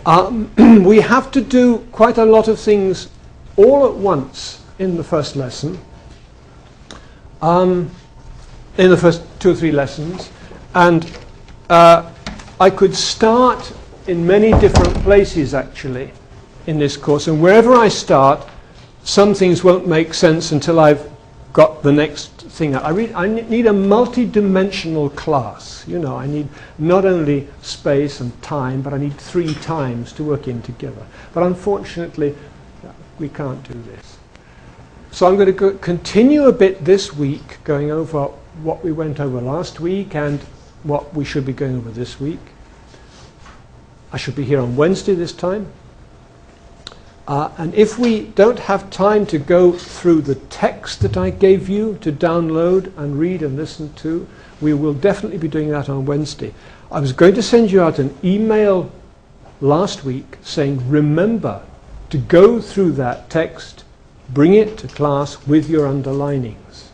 We have to do quite a lot of things all at once in the first lesson, in the first 2 or 3 lessons, and I could start in many different places actually in this course, and wherever I start, some things won't make sense until I've got the next thing. I need a multi-dimensional class. You know, I need not only space and time, but I need 3 times to work in together. But unfortunately, we can't do this. So I'm going to continue a bit this week, going over what we went over last week and what we should be going over this week. I should be here on Wednesday this time. And if we don't have time to go through the text that I gave you to download and read and listen to, we will definitely be doing that on Wednesday. I was going to send you out an email last week saying, remember to go through that text, bring it to class with your underlinings.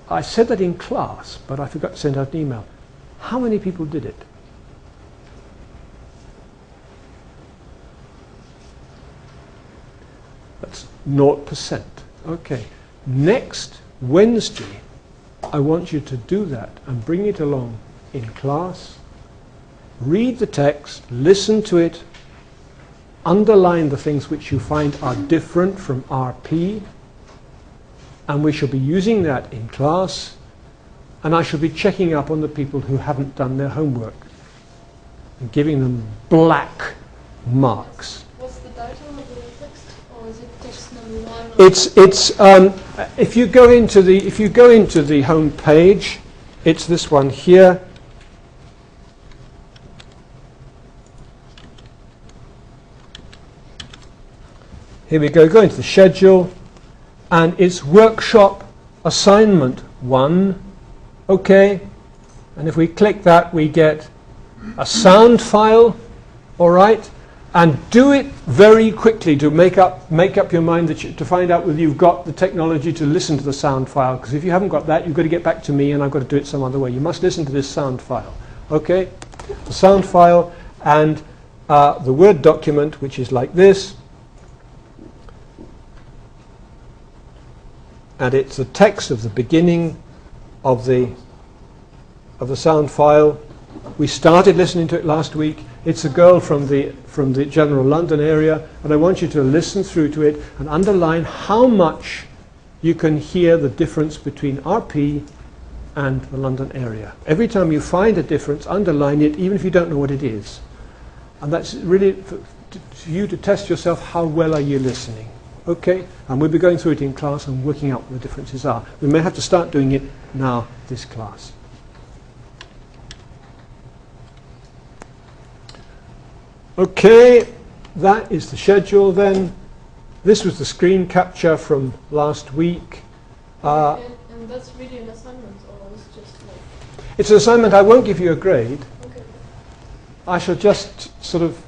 I said that in class, but I forgot to send out an email. How many people did it? That's 0%. Okay. Next Wednesday, I want you to do that and bring it along in class. Read the text, listen to it, underline the things which you find are different from RP, and we shall be using that in class, and I shall be checking up on the people who haven't done their homework and giving them black marks. What's the title of the text, or is it text number 1? It's if you go into the home page, it's this one here. Here we go. Go into the schedule, and it's workshop assignment 1. Okay, and if we click that, we get a sound file. All right. And do it very quickly to make up your mind to find out whether you've got the technology to listen to the sound file. Because if you haven't got that, you've got to get back to me, and I've got to do it some other way. You must listen to this sound file. Okay, the sound file and the Word document, which is like this, and it's the text of the beginning of the sound file. We started listening to it last week. It's a girl from the general London area, and I want you to listen through to it and underline how much you can hear the difference between RP and the London area. Every time you find a difference, underline it, even if you don't know what it is. And that's really for you to test yourself, how well are you listening. Okay? And we'll be going through it in class and working out what the differences are. We may have to start doing it now, this class. Okay, that is the schedule then. This was the screen capture from last week. And that's really an assignment, or it's just like... It's an assignment. I won't give you a grade. Okay. I shall just sort of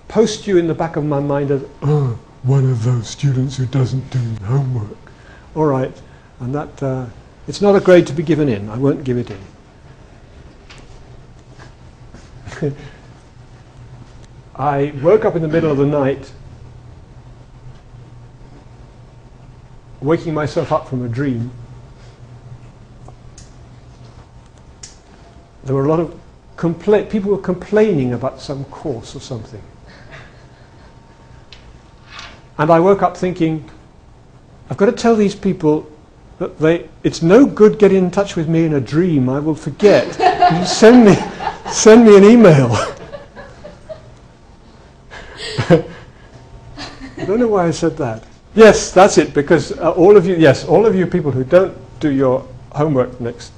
post you in the back of my mind as, oh, one of those students who doesn't do homework. All right, and that it's not a grade to be given in. I won't give it in. I woke up in the middle of the night, waking myself up from a dream. There were a lot of people were complaining about some course or something. And I woke up thinking, I've got to tell these people that it's no good getting in touch with me in a dream. I will forget. Send me an email. I don't know why I said that. Yes, that's it, because all of you people who don't do your homework next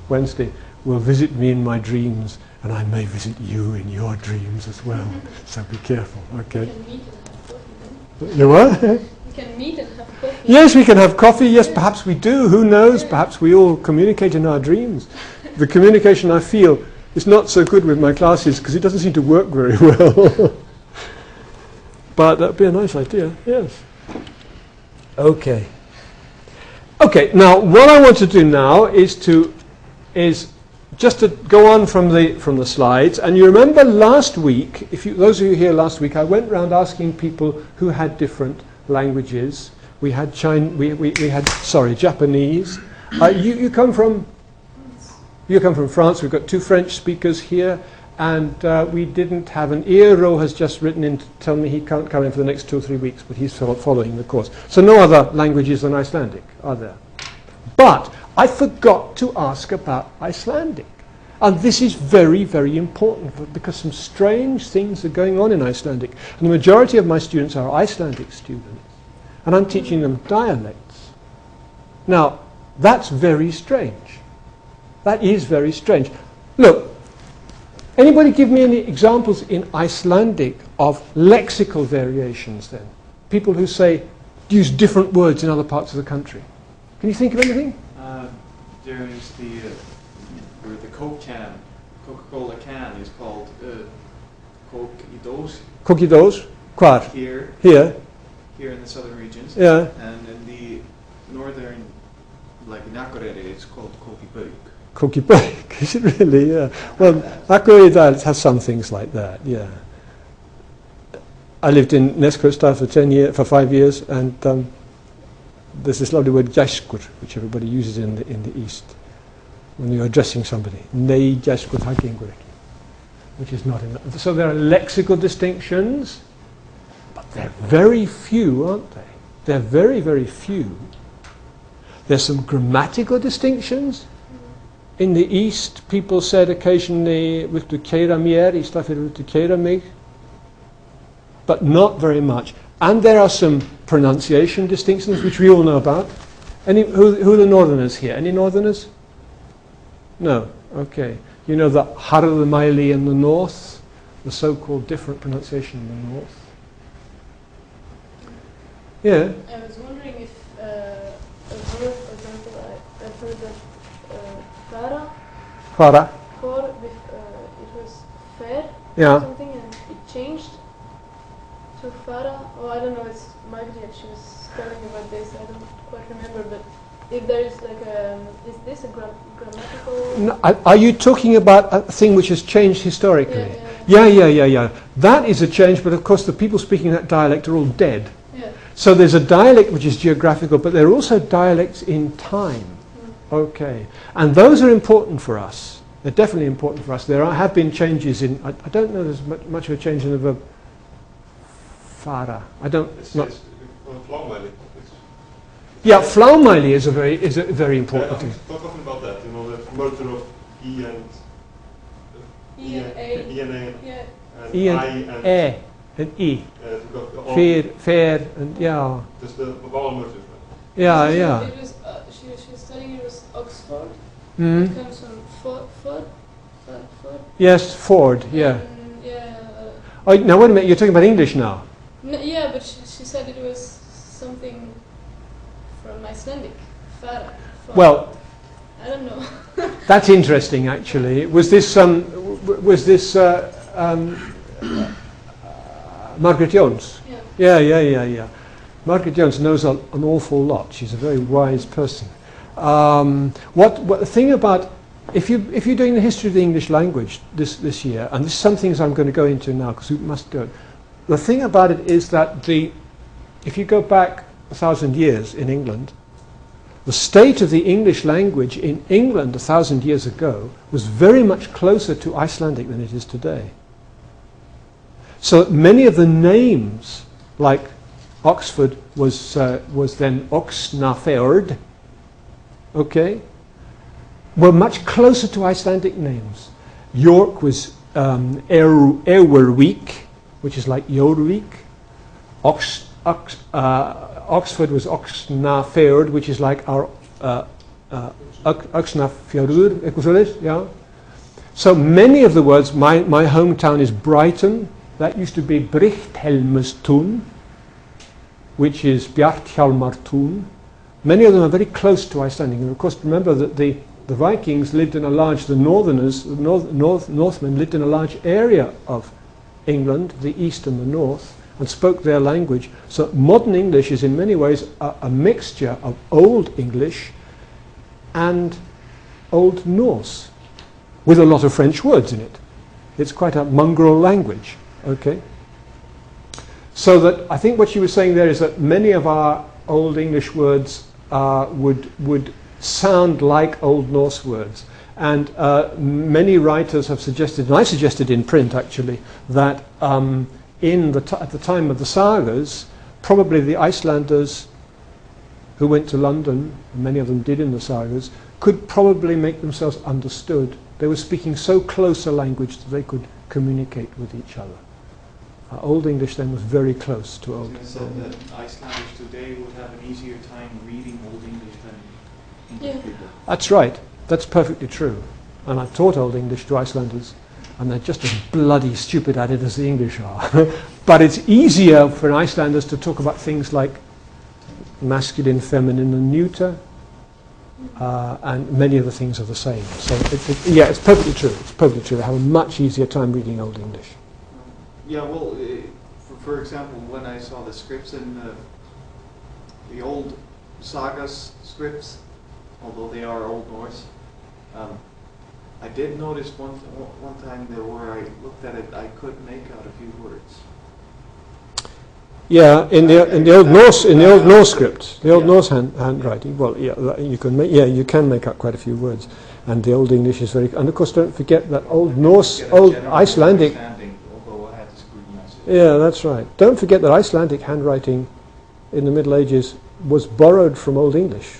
Wednesday will visit me in my dreams, and I may visit you in your dreams as well. So be careful, okay? We can meet and have coffee then. You what? We can meet and have coffee. Yes, we can have coffee. Yes, perhaps we do. Who knows? Perhaps we all communicate in our dreams. The communication I feel is not so good with my classes because it doesn't seem to work very well. But that would be a nice idea, yes. Okay, now what I want to do now is just to go on from the slides, and you remember last week, those of you here last week, I went around asking people who had different languages. We had Japanese. You come from France. We've got 2 French speakers here, and we didn't have an Eero has just written in to tell me he can't come in for the next 2 or 3 weeks, but he's following the course. So no other languages than Icelandic are there. But I forgot to ask about Icelandic. And this is very, very important because some strange things are going on in Icelandic. And the majority of my students are Icelandic students. And I'm teaching them dialects. Now, that's very strange. That is very strange. Look, anybody give me any examples in Icelandic of lexical variations then? People who use different words in other parts of the country. Can you think of anything? There is the Coke can, Coca-Cola can is called Coke i dós. Coke i dós? Hvar? Here in the southern regions. Yeah. And in the northern, like in Akureyri, it's called Coke i bauk. Coke i bauk, is it really? Yeah. Well, Akureyri dialects has some things like that, yeah. I lived in Neskaupstað for 5 years, and there's this lovely word gæskur, which everybody uses in the East when you're addressing somebody. Nei gæskur, það gengur ekki, which is not enough. So there are lexical distinctions, but they're very few, aren't they? They're very, very few. There's some grammatical distinctions. In the East, people said occasionally, viltu keyra mér í stað fyrir viltu keyra mig, but not very much. And there are some pronunciation distinctions, which we all know about. Who are the northerners here? Any northerners? No. Okay. You know the harðmæli in the north, the so-called different pronunciation in the north. Yeah. I was wondering if a verb, for example, I've heard that fara. For it was fair. Yeah. Something, and it changed to fara. Oh, I don't know. It's Margaret. She was telling me about this. I don't quite remember, but if there is like is this a grammatical? No, are you talking about a thing which has changed historically? Yeah. That is a change, but of course the people speaking that dialect are all dead. Yeah. So there's a dialect which is geographical, but there are also dialects in time. Okay, and those are important for us. They're definitely important for us. There have been changes in. I don't know. There's much of a change in the verb fara. I don't. Yeah, flaumaili is a very important thing. Not talking about that, you know, the merger of E and I and E. Fair and yeah. Just the vowel mergers. Yeah. It was, she was studying it was Oxford. Mm. It comes from Ford. Yes, Ford. Yeah. Oh, now wait a minute. You're talking about English now. No, yeah, but she said it was something from Icelandic. Fara. Well, I don't know. That's interesting, actually. Was this Margaret Jones? Yeah. Margaret Jones knows an awful lot. She's a very wise person. What the thing about if you're doing the history of the English language this year, and this is some things I'm going to go into now because we must go. The thing about it is that if you go back 1,000 years in England, the state of the English language in England 1,000 years ago was very much closer to Icelandic than it is today. So many of the names, like Oxford was then Oxnafjord, okay, were much closer to Icelandic names. York was Ewervik, which is like Jórvík. Oxford was Oxnafjord, which is like our Oxnafjörður, yeah. So many of the words, my hometown is Brighton. That used to be Brichthelmustún, which is Bjarthjalmartún. Many of them are very close to Icelandic. And of course, remember that the Vikings lived in the Northerners, the Northmen lived in a large area of England, the east and the north, and spoke their language. So modern English is in many ways a mixture of Old English and Old Norse. with a lot of French words in it. It's quite a mongrel language, okay? So that I think what she was saying there is that many of our Old English words would sound like Old Norse words. And many writers have suggested, and I suggested in print actually, that at the time of the sagas, probably the Icelanders who went to London, many of them did in the sagas, could probably make themselves understood. They were speaking so close a language that they could communicate with each other. Old English then was very close to Old English. So that Icelanders today would have an easier time reading Old English than English people. That's right. That's perfectly true. And I've taught Old English to Icelanders, and they're just as bloody stupid at it as the English are. But it's easier for Icelanders to talk about things like masculine, feminine, and neuter, and many of the things are the same. So, yeah, it's perfectly true. It's perfectly true. They have a much easier time reading Old English. Yeah, well, for example, when I saw the scripts in the old sagas scripts, although they are Old Norse, I did notice one time there where I looked at it, I could make out a few words. Yeah, in the Old Norse script, the Old Norse handwriting. Well, yeah, you can make out quite a few words, and the Old English is very. And of course, don't forget that Old Norse, Old Icelandic. Yeah, that's right. Don't forget that Icelandic handwriting in the Middle Ages was borrowed from Old English.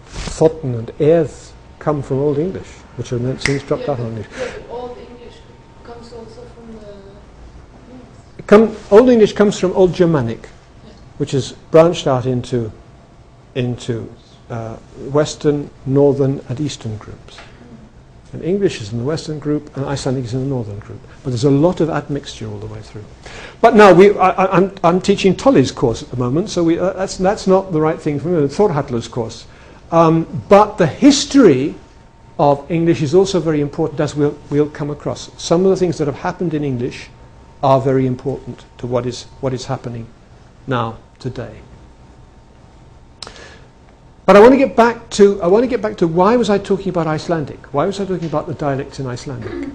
Thotten and Earth come from Old English, which are meant since dropped out of English. Old English comes also from the... Old English comes from Old Germanic, which is branched out into Western, Northern and Eastern groups. And English is in the Western group, and Icelandic is in the Northern group. But there's a lot of admixture all the way through. But now, I'm teaching Tolly's course at the moment, so that's not the right thing for me, Thorhallar's course. But the history of English is also very important, as we'll come across. Some of the things that have happened in English are very important to what is happening now, today. But I want to get back to why was I talking about Icelandic? Why was I talking about the dialects in Icelandic?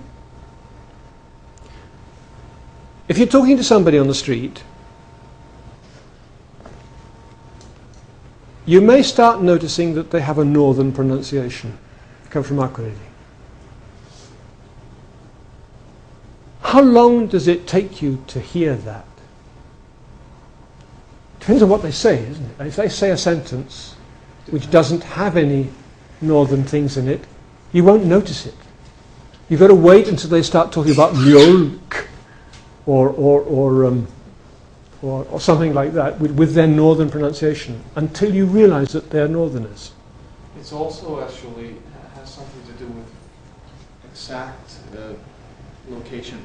If you're talking to somebody on the street, you may start noticing that they have a northern pronunciation. They come from Akureyri. How long does it take you to hear that? Depends on what they say, isn't it? If they say a sentence which doesn't have any northern things in it, you won't notice it. You've got to wait until they start talking about mjölk or something like that with their northern pronunciation until you realize that they're northerners. It's also actually has something to do with exact location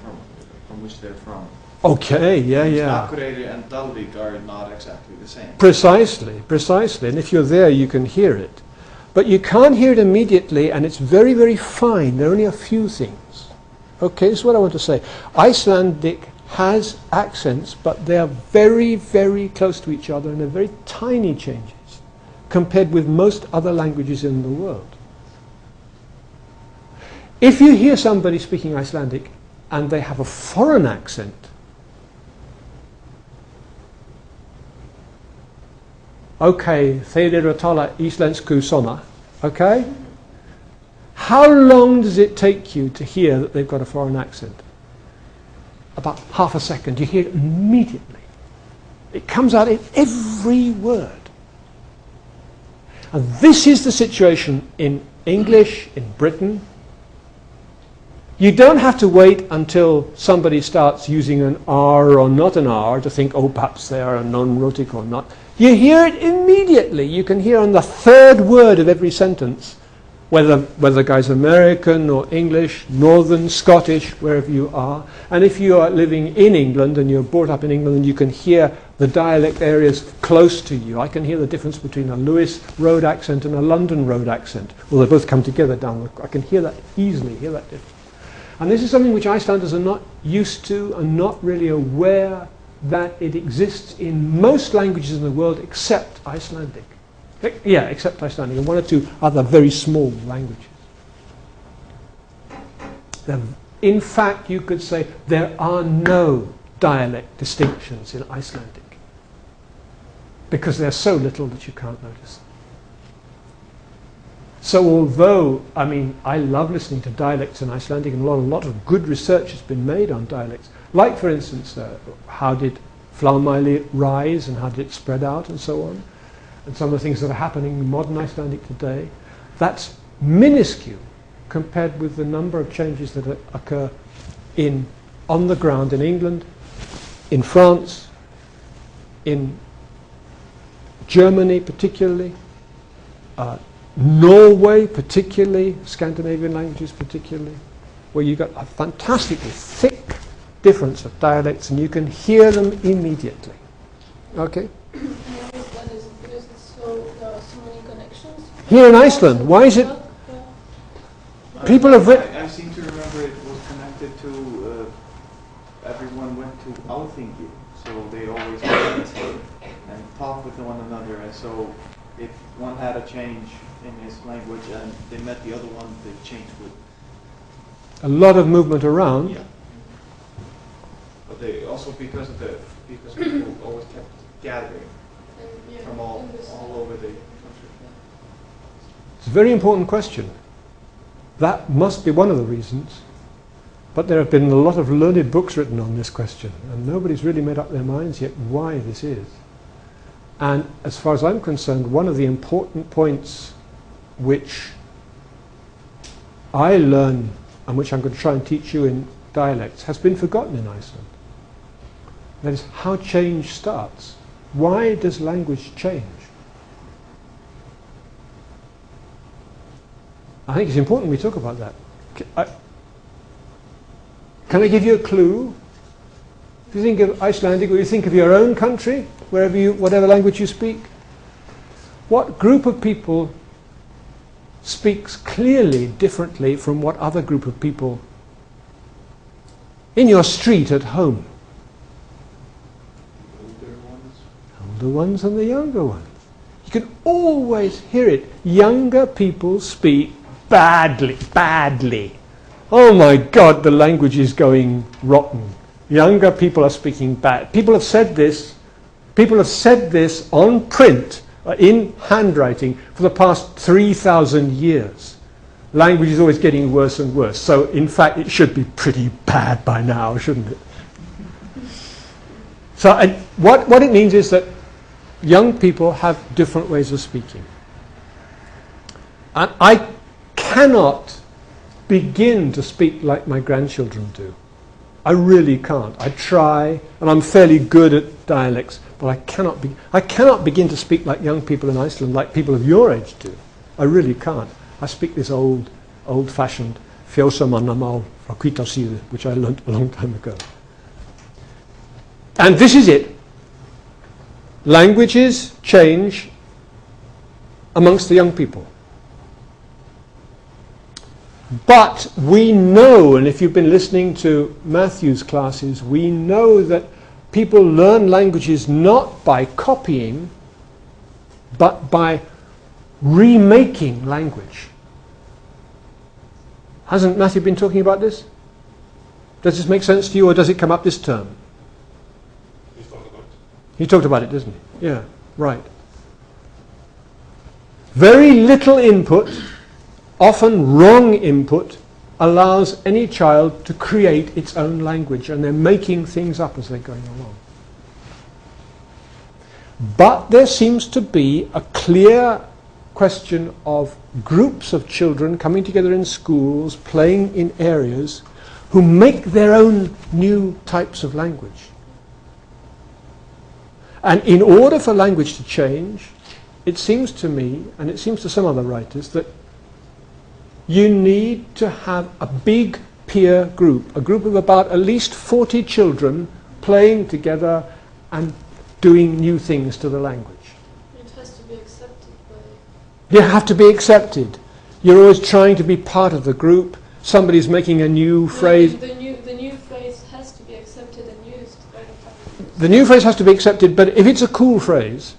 from which they're from. Okay, yeah. Akureyri and Dalvík are not exactly the same. Precisely. And if you're there, you can hear it. But you can't hear it immediately, and it's very, very fine. There are only a few things. Okay, this is what I want to say. Icelandic has accents, but they are very, very close to each other, and they're very tiny changes compared with most other languages in the world. If you hear somebody speaking Icelandic and they have a foreign accent, okay, þeir eru að tala íslensku svona, okay? How long does it take you to hear that they've got a foreign accent? About half a second. You hear it immediately. It comes out in every word. And this is the situation in English, in Britain. You don't have to wait until somebody starts using an R or not an R to think, oh, perhaps they are a non-rhotic or not. You hear it immediately. You can hear on the third word of every sentence, whether the guy's American or English, Northern, Scottish, wherever you are. And if you are living in England and you're brought up in England, you can hear the dialect areas close to you. I can hear the difference between a Lewis Road accent and a London Road accent. Well, they both come together down the... I can hear that easily, hear that difference. And this is something which Icelanders are not used to and not really aware that it exists in most languages in the world except Icelandic. Yeah, except Icelandic and one or two other very small languages. In fact, you could say there are no dialect distinctions in Icelandic because they're so little that you can't notice them. So although, I mean, I love listening to dialects in Icelandic, and a lot of good research has been made on dialects. Like, for instance, how did Flaumæli rise and how did it spread out and so on, and some of the things that are happening in modern Icelandic today. That's minuscule compared with the number of changes that occur on the ground in England, in France, in Germany particularly, Norway particularly, Scandinavian languages particularly, where you got a fantastically thick difference of dialects and you can hear them immediately. Okay? That is because there are so many connections. Here in Iceland, why is it? People have written. I seem to remember it was connected to everyone went to Althingi, so they always met and talked with one another, and so if one had a change in his language and they met the other one, they changed with. A lot of movement around. Yeah. But they also because people always kept gathering from all over the country. It's a very important question. That must be one of the reasons. But there have been a lot of learned books written on this question, and nobody's really made up their minds yet why this is. And as far as I'm concerned, one of the important points which I learn and which I'm going to try and teach you in dialects has been forgotten in Iceland. That is how change starts. Why does language change? I think it's important we talk about that. Can I give you a clue? If you think of Icelandic, or you think of your own country, whatever language you speak, what group of people speaks clearly differently from what other group of people in your street at home? Older ones and the younger ones. You can always hear it. Younger people speak badly. Oh my God, the language is going rotten. Younger people are speaking bad. People have said this on print, in handwriting, for the past 3,000 years. Language is always getting worse and worse. So, in fact, it should be pretty bad by now, shouldn't it? So, what it means is that young people have different ways of speaking. And I cannot begin to speak like my grandchildren do. I really can't. I try, and I'm fairly good at dialects, but I cannot begin to speak like young people in Iceland, like people of your age do. I really can't. I speak this old-fashioned fjósamannamal frá Hvítársíðu, which I learnt a long time ago. And this is it. Languages change amongst the young people. But we know, and if you've been listening to Matthew's classes, we know that people learn languages not by copying, but by remaking language. Hasn't Matthew been talking about this? Does this make sense to you, or does it come up this term? He's talked about it. He talked about it, doesn't he? Yeah, right. Very little input, often wrong input, allows any child to create its own language, and they're making things up as they're going along. But there seems to be a clear question of groups of children coming together in schools, playing in areas, who make their own new types of language. And in order for language to change, it seems to me, and it seems to some other writers, that you need to have a big peer group, a group of about at least 40 children playing together and doing new things to the language. It has to be accepted by... You have to be accepted. You're always trying to be part of the group. Somebody's making a new phrase. The new phrase has to be accepted and used by the family. The new phrase has to be accepted, but if it's a cool phrase,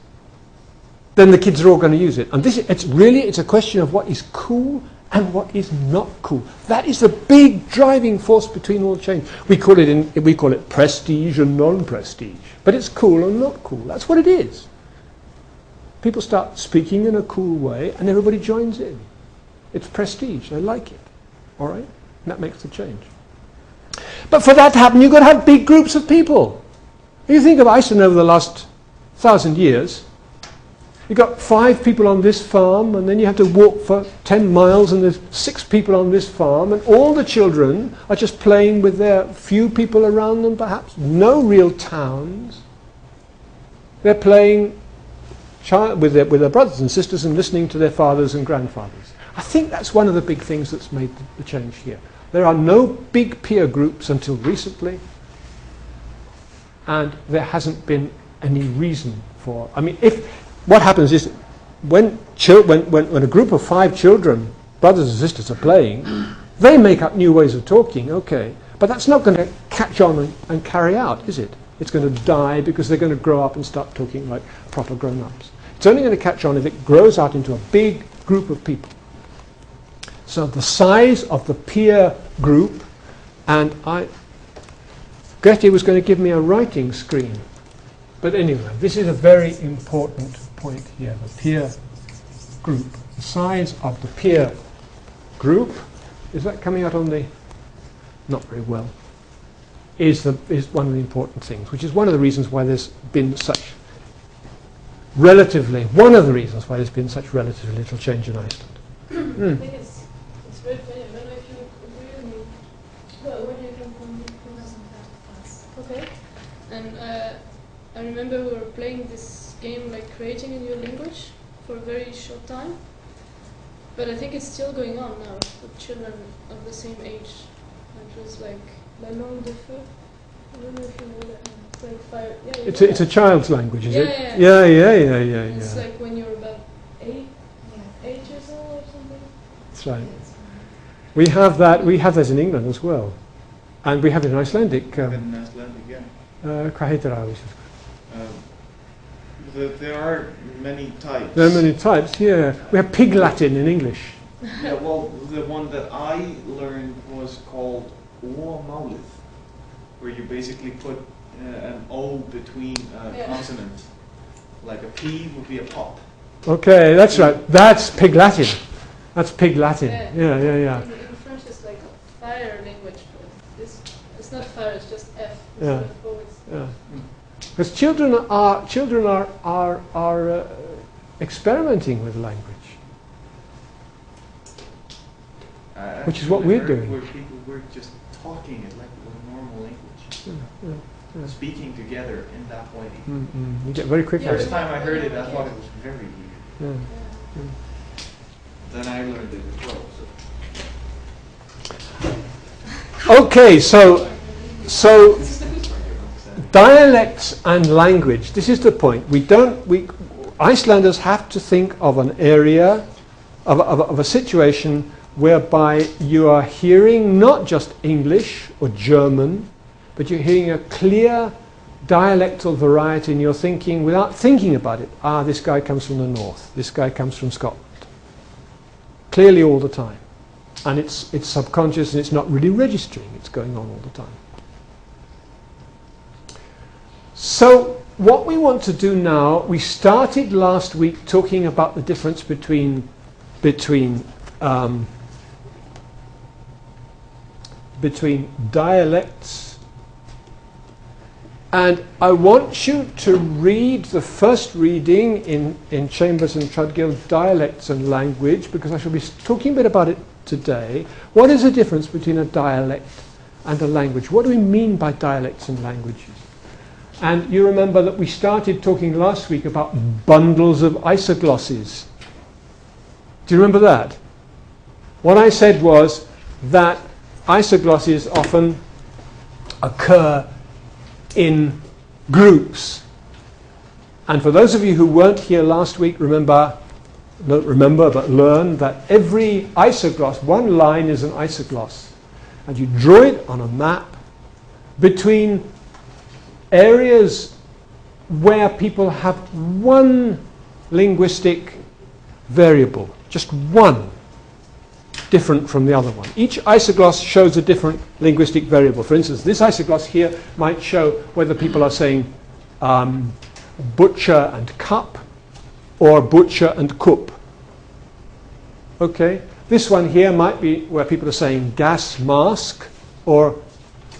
then the kids are all going to use it. And it's a question of what is cool and what is not cool. That is the big driving force between all change. We call it prestige and non-prestige, but it's cool and not cool. That's what it is. People start speaking in a cool way, and everybody joins in. It's prestige. They like it. All right? And that makes the change. But for that to happen, you've got to have big groups of people. If you think of Iceland over the last 1,000 years, you've got 5 people on this farm, and then you have to walk for 10 miles, and there's 6 people on this farm, and all the children are just playing with their few people around them, perhaps. No real towns. They're playing with their brothers and sisters and listening to their fathers and grandfathers. I think that's one of the big things that's made the change here. There are no big peer groups until recently, and there hasn't been any reason for. I mean, what happens is when a group of 5 children, brothers and sisters, are playing, they make up new ways of talking. Okay, but that's not going to catch on and carry out, is it? It's going to die because they're going to grow up and start talking like proper grown-ups. It's only going to catch on if it grows out into a big group of people. So the size of the peer group, and Grete was going to give me a writing screen. But anyway, this is a very important point here, the peer group. The size of the peer group, is that coming out on the, not very well, is one of the important things, which is one of the reasons why there's been such relatively little change in Iceland. I think it's very funny. I don't know if you agree with me. But where do you come from? Okay. And I remember we were playing this game, like creating a new language for a very short time. But I think it's still going on now with children of the same age. It was like La Langue de Feu. I don't know if you know that. It's like fire. Yeah, it's a child's language, is it? Yeah. It's like when you're about 8 years old or something. That's right. We have that in England as well. And we have it in Icelandic. In Icelandic, yeah. Hvað heitir það á íslensku? There are many types. There are many types, yeah. We have Pig Latin in English. Yeah, well, the one that I learned was called Málið, where you basically put an O between consonants. Like a P would be a pop. Okay, that's right. That's Pig Latin. That's Pig Latin. Yeah. In French, it's like a fire language, but it's not fire. It's just F. Yeah. Yeah. Because children are experimenting with language, which is what we're doing. Where people were just talking it like a normal language. Yeah. Speaking together in that way. You get very quick at First it. time I heard it, I thought it was very weird. Yeah. Then I learned it as well. Okay, so dialects and language. This is the point. Icelanders have to think of an area, of a situation whereby you are hearing not just English or German, but you're hearing a clear dialectal variety in your thinking without thinking about it. This guy comes from the north. This guy comes from Scotland. Clearly all the time. And it's subconscious and it's not really registering. It's going on all the time. So what we want to do now, we started last week talking about the difference between dialects, and I want you to read the first reading in Chambers and Trudgill, Dialects and Language, because I shall be talking a bit about it today. What is the difference between a dialect and a language? What do we mean by dialects and languages? And you remember that we started talking last week about bundles of isoglosses. Do you remember that? What I said was that isoglosses often occur in groups. And for those of you who weren't here last week, learn that every isogloss, one line is an isogloss. And you draw it on a map between areas where people have one linguistic variable, just one. different from the other one. Each isogloss shows a different linguistic variable. For instance, this isogloss here might show whether people are saying butcher and cup or butcher and cup. Okay? This one here might be where people are saying gas mask or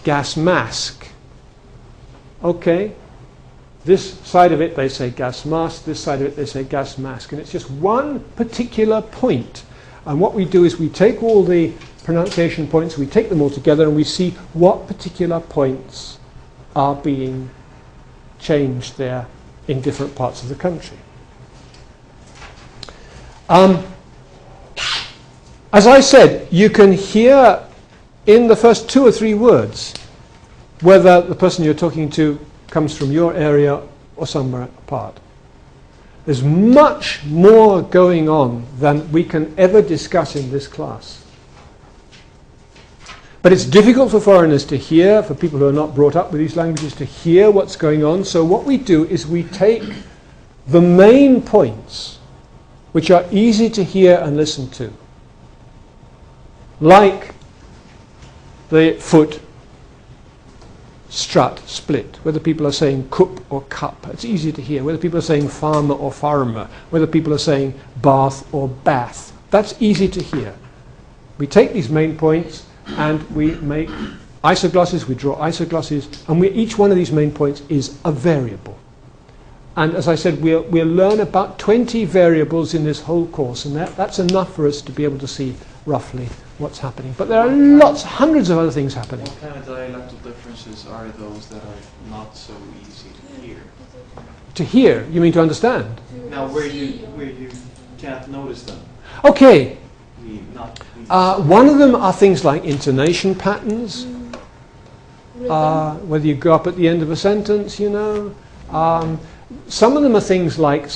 gas mask. Okay? This side of it they say gas mask, this side of it they say gas mask. And it's just one particular point. And what we do is we take all the pronunciation points, we take them all together and we see what particular points are being changed there in different parts of the country. As I said, you can hear in the first 2 or 3 words whether the person you're talking to comes from your area or somewhere apart. There's much more going on than we can ever discuss in this class. But it's difficult for foreigners to hear, for people who are not brought up with these languages, to hear what's going on. So what we do is we take the main points, which are easy to hear and listen to, like the foot, strut, split, whether people are saying cup or cup, it's easy to hear, whether people are saying farmer or farmer, whether people are saying bath or bath, that's easy to hear. We take these main points and we make isoglosses, we draw isoglosses, and each one of these main points is a variable. And as I said, we'll learn about 20 variables in this whole course, and that's enough for us to be able to see roughly what's happening. But there are hundreds of other things happening. What kind of dialectal differences are those that are not so easy to hear? To hear, you mean to understand? Now, where you can't notice them. Okay. Not one of them are things like intonation patterns, whether you go up at the end of a sentence, you know. Some of them are things like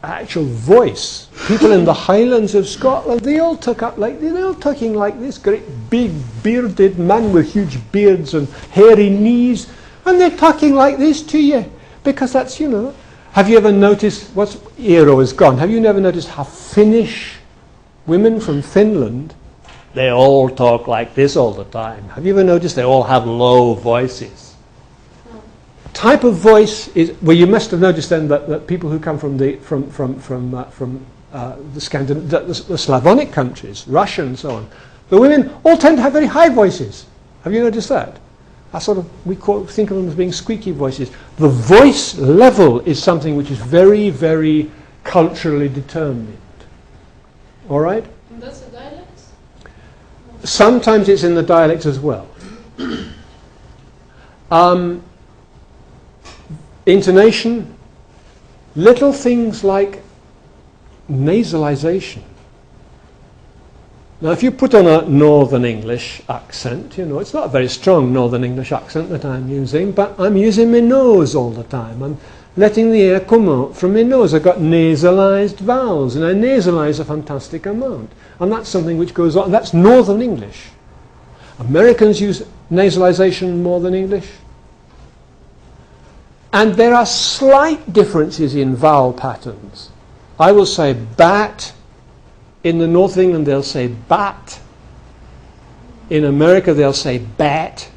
actual voice. People in the Highlands of Scotland, they're all talking like this great big bearded man with huge beards and hairy knees, and they're talking like this to you because that's, you know. Have you ever noticed Eero is gone? Have you never noticed how Finnish women from Finland, they all talk like this all the time? Have you ever noticed they all have low voices? Type of voice is, well, you must have noticed then that people who come from the Slavonic countries, Russia and so on, the women all tend to have very high voices. Have you noticed that? We think of them as being squeaky voices. The voice level is something which is very, very culturally determined. All right? And that's the dialects? Sometimes it's in the dialects as well. Intonation, little things like nasalization. Now, if you put on a Northern English accent, you know, it's not a very strong Northern English accent that I'm using, but I'm using my nose all the time. I'm letting the air come out from my nose. I've got nasalized vowels, and I nasalize a fantastic amount. And that's something which goes on. That's Northern English. Americans use nasalization more than English. And there are slight differences in vowel patterns. I will say bat. In the north of England, they'll say bat. In America, they'll say bat.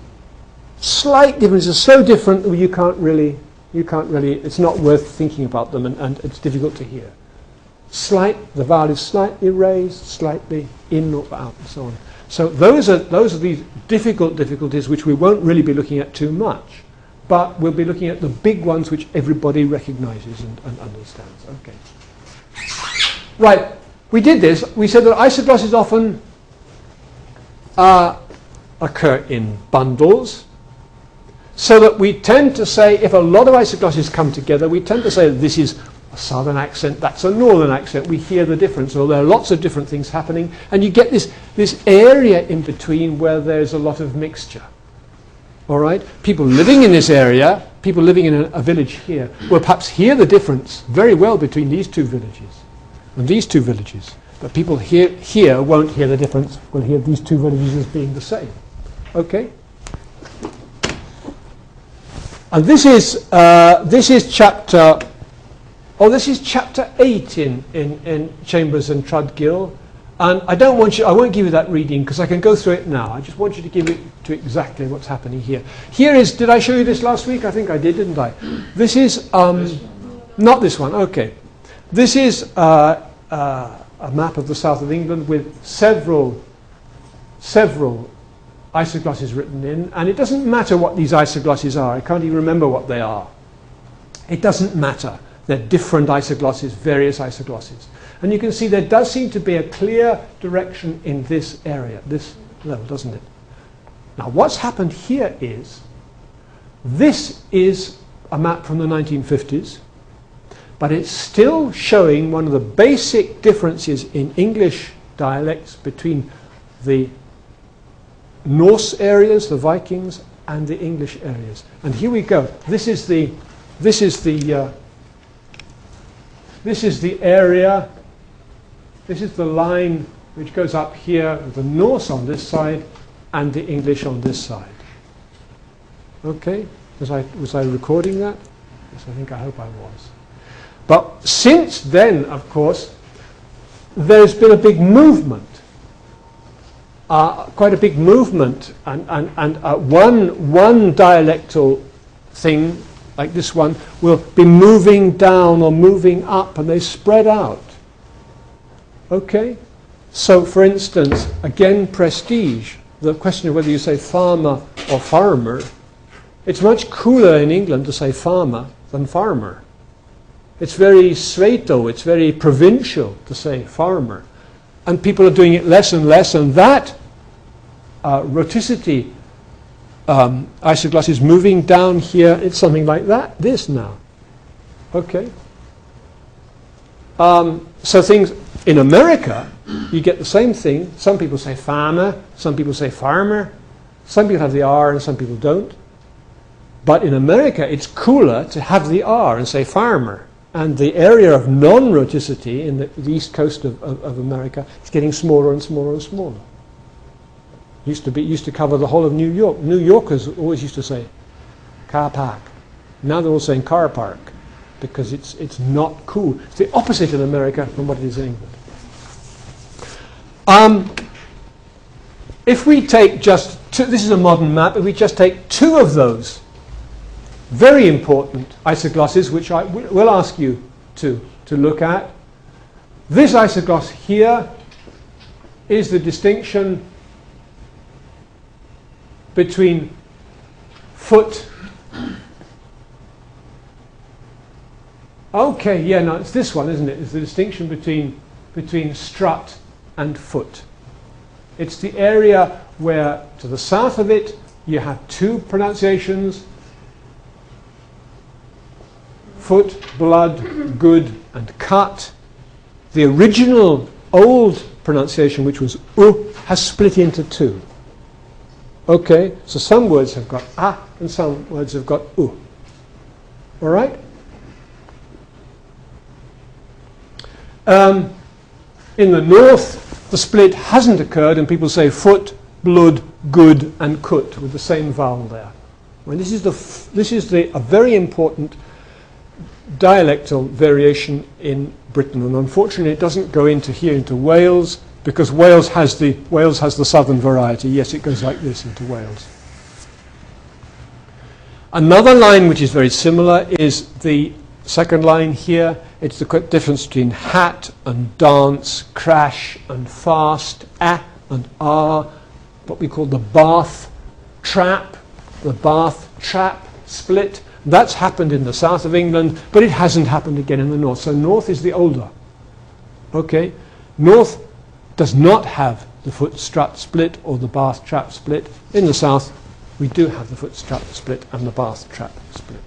Slight differences, so different that you can't really, it's not worth thinking about them, and it's difficult to hear. The vowel is slightly raised, slightly in or out, and so on. So those are these difficulties which we won't really be looking at too much, but we'll be looking at the big ones which everybody recognizes and understands. Okay. Right. We did this. We said that isoglosses often occur in bundles, so that we tend to say, if a lot of isoglosses come together, we tend to say that this is a southern accent, that's a northern accent. We hear the difference, or there are lots of different things happening, and you get this area in between where there's a lot of mixture. All right? People living in this area, people living in a village here, will perhaps hear the difference very well between these two villages. And these two villages. But people here won't hear the difference, will hear these two villages as being the same. Okay? And this is chapter 8 in Chambers and Trudgill. And I won't give you that reading because I can go through it now. I just want you to give it to exactly what's happening here. Here is, did I show you this last week? I think I did, didn't I? This is, not this one, okay. This is a map of the south of England with several isoglosses written in, and it doesn't matter what these isoglosses are. I can't even remember what they are. It doesn't matter. They're different isoglosses, various isoglosses. And you can see there does seem to be a clear direction in this area, this level, doesn't it? Now what's happened here is, this is a map from the 1950s, but it's still showing one of the basic differences in English dialects between the Norse areas, the Vikings, and the English areas. And here we go. This is the area. This is the line which goes up here with the Norse on this side and the English on this side. Okay? Was I recording that? Yes, I hope I was. But since then, of course, there's been a big movement. Quite a big movement, and one dialectal thing, like this one, will be moving down or moving up, and they spread out. Okay? So, for instance, again, prestige, the question of whether you say farmer or farmer, it's much cooler in England to say farmer than farmer. It's very sveito, it's very provincial to say farmer. And people are doing it less and less, and that roticity isogloss is moving down here. It's something like that, this now. Okay? So things in America, you get the same thing. Some people say farmer, some people say farmer, some people have the R and some people don't. But in America, it's cooler to have the R and say farmer. And the area of non-roticity in the east coast of America is getting smaller and smaller and smaller. Used to cover the whole of New York. New Yorkers always used to say car park. Now they're all saying car park because it's not cool. It's the opposite in America from what it is in England. If we take just two, this is a modern map, if we just take two of those very important isoglosses, which I will ask you to look at. This isogloss here is the distinction between foot. Okay, yeah, no, it's this one, isn't it? It's the distinction between strut and foot. It's the area where, to the south of it, you have two pronunciations: foot, blood, good, and cut. The original old pronunciation, which was u, has split into two. Okay, so some words have got a and some words have got u. All right? In the north, the split hasn't occurred, and people say foot, blood, good, and kut with the same vowel there. Well, this is a very important dialectal variation in Britain, and unfortunately it doesn't go into Wales, because Wales has the southern variety. Yes, it goes like this into Wales. Another line which is very similar is the second line here. It's the difference between hat and dance, crash and fast, a and r, what we call the bath trap split. That's happened in the south of England, but it hasn't happened again in the north. So north is the older. Okay? North does not have the foot strut split or the bath trap split. In the south, we do have the foot strut split and the bath trap split.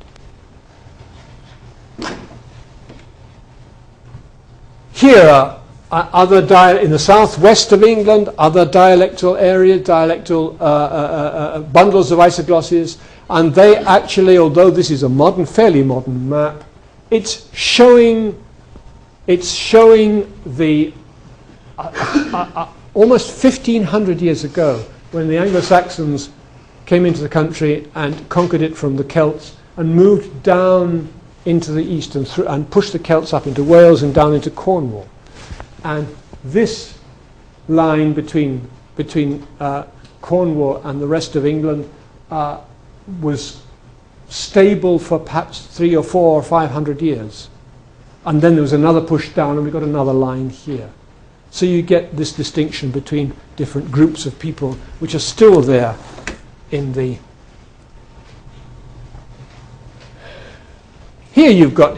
Here are other in the southwest of England, other dialectal areas, bundles of isoglosses, and they actually, although this is a fairly modern map, it's showing the almost 1500 years ago, when the Anglo-Saxons came into the country and conquered it from the Celts and moved down into the east and pushed the Celts up into Wales and down into Cornwall. And this line between Cornwall and the rest of England was stable for perhaps 300 or 400 or 500 years. And then there was another push down and we got another line here. So you get this distinction between different groups of people which are still there in the... Here you've got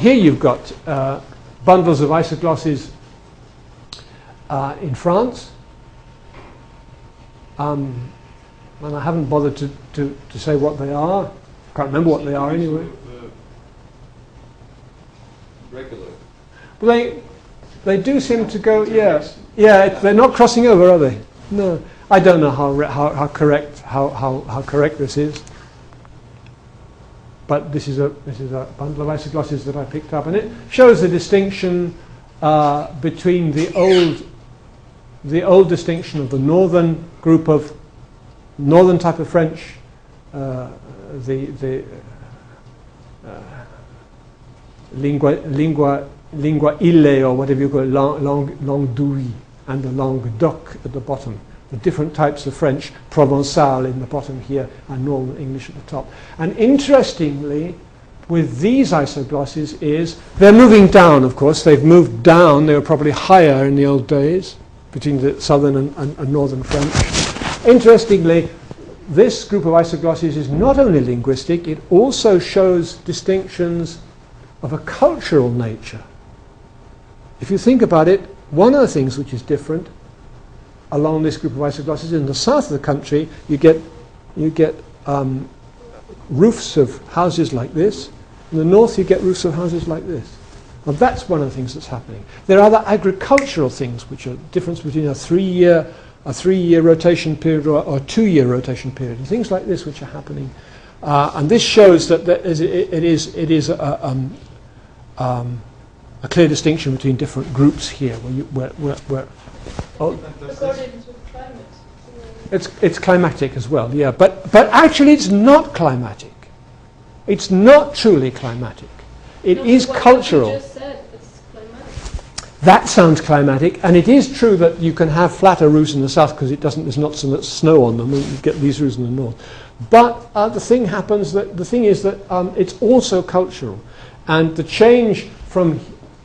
bundles of isoglosses in France. And I haven't bothered to say what they are. Can't remember what they are anyway. Regular. Well, they do seem to go. Yeah. They're not crossing over, are they? No. I don't know how correct this is. But this is a bundle of isoglosses that I picked up, and it shows the distinction between the old distinction of the northern group of northern type of French, the lingua ille, or whatever you call it, langue d'Ouï, and the langue d'oc at the bottom. The different types of French, Provençal in the bottom here, and Northern English at the top. And interestingly, with these isoglosses is, they're moving down, of course. They've moved down. They were probably higher in the old days, between the southern and northern French. Interestingly, this group of isoglosses is not only linguistic, it also shows distinctions of a cultural nature. If you think about it, one of the things which is different along this group of isoglosses, in the south of the country, you get roofs of houses like this. In the north, you get roofs of houses like this. Well, that's one of the things that's happening. There are other agricultural things which are difference between a three-year rotation period or a 2-year rotation period, and things like this which are happening. And this shows that it is a clear distinction between different groups here, where According to climate. it's climatic as well, yeah. But actually, it's not climatic. It's not truly climatic. It is cultural. What you just said, it's climatic. That sounds climatic, and it is true that you can have flatter roofs in the south because there's not so much snow on them, and you get these roofs in the north. But the thing is that it's also cultural, and the change from,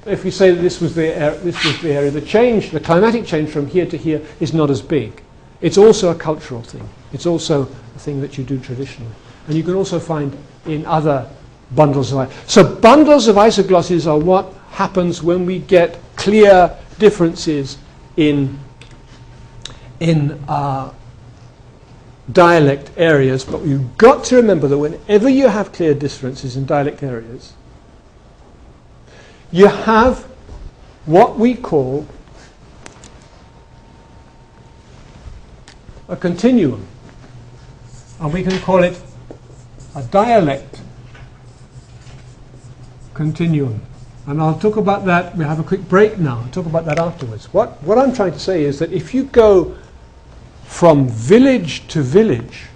if we say that this was the area, the climatic change from here to here is not as big. It's also a cultural thing. It's also a thing that you do traditionally, and you can also find in other bundles of so bundles of isoglosses are what happens when we get clear differences in dialect areas. But you've got to remember that whenever you have clear differences in dialect areas, you have what we call a continuum, and we can call it a dialect continuum. And I'll talk about that. We'll have a quick break now. I'll talk about that afterwards. What I'm trying to say is that if you go from village to village,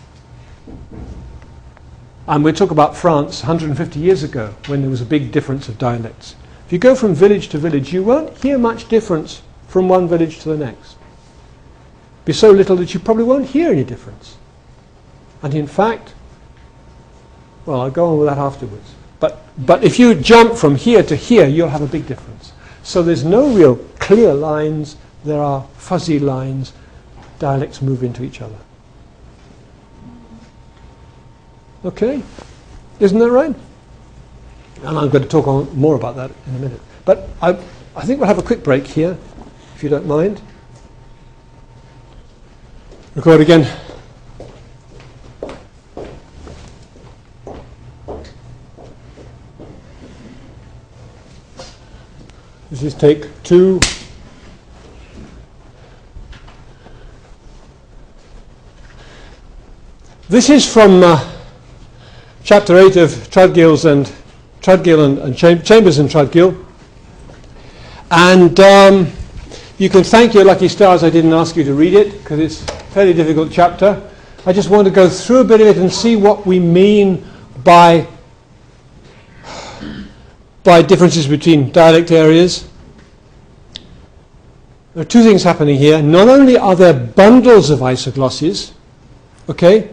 and we'll talk about France 150 years ago when there was a big difference of dialects. If you go from village to village, you won't hear much difference from one village to the next. Be so little that you probably won't hear any difference. And in fact, well, I'll go on with that afterwards. But if you jump from here to here, you'll have a big difference. So there's no real clear lines. There are fuzzy lines. Dialects move into each other. Okay? Isn't that right? And I'm going to talk on more about that in a minute. But I think we'll have a quick break here, if you don't mind. Record again. This is take 2. This is from chapter 8 of Tradgill and Chambers and Tradgill. And you can thank your lucky stars I didn't ask you to read it, because it's a fairly difficult chapter. I just want to go through a bit of it and see what we mean by differences between dialect areas. there are two things happening here. Not only are there bundles of isoglosses, okay,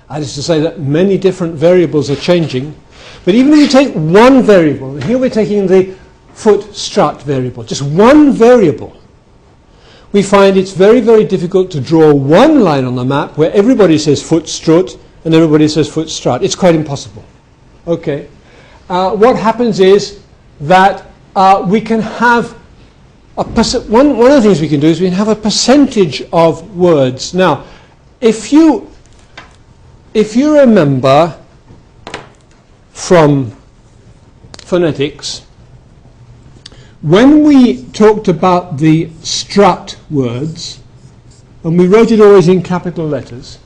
that is to say that many different variables are changing, but even if you take one variable, here we're taking the foot strut variable, just one variable, we find it's very, very difficult to draw one line on the map where everybody says foot strut and everybody says foot strut. It's quite impossible. Okay. What happens is that we can have one of the things we can do is we can have a percentage of words. Now, if you remember from phonetics, when we talked about the strut words, and we wrote it always in capital letters,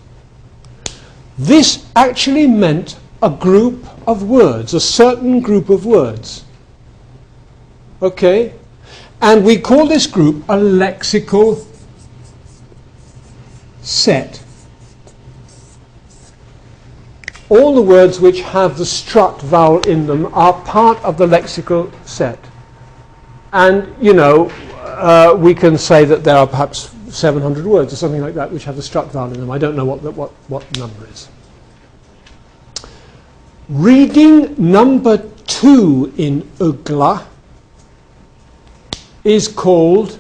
this actually meant a group of words, a certain group of words. Okay? And we call this group a lexical set. All the words which have the strut vowel in them are part of the lexical set. And, you know, we can say that there are perhaps 700 words or something like that which have the strut vowel in them. I don't know what the number is. Reading number 2 in Ugla is called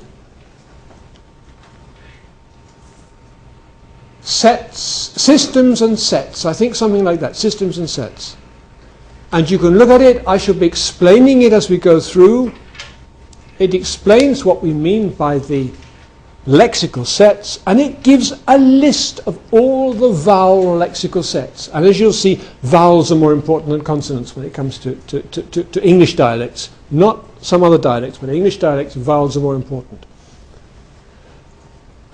sets, systems and sets. I think something like that, systems and sets. And you can look at it. I shall be explaining it as we go through. It explains what we mean by the lexical sets, and it gives a list of all the vowel lexical sets. And as you'll see, vowels are more important than consonants when it comes to English dialects. Not some other dialects, but English dialects, vowels are more important.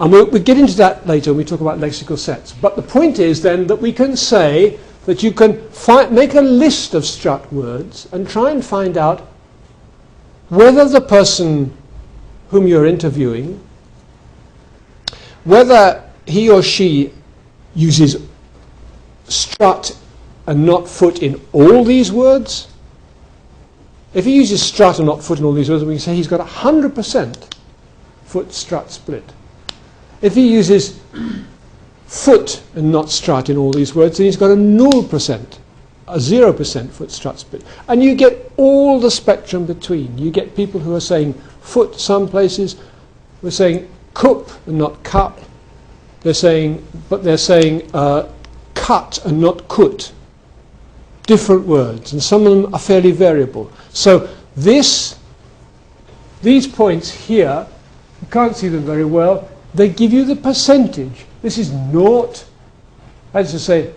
And we'll get into that later when we talk about lexical sets. But the point is then that we can say that you can make a list of strut words and try and find out whether the person whom you're interviewing, whether he or she uses strut and not foot in all these words. If he uses strut and not foot in all these words, we can say he's got 100% foot-strut split. If he uses foot and not strut in all these words, then he's got a 0%, a 0% foot-strut split. And you get all the spectrum between. You get people who are saying foot some places, we're saying cup and not cup. They're saying cut and not kut. Different words, and some of them are fairly variable. So these points here, you can't see them very well, they give you the percentage. This is naught, that is to say,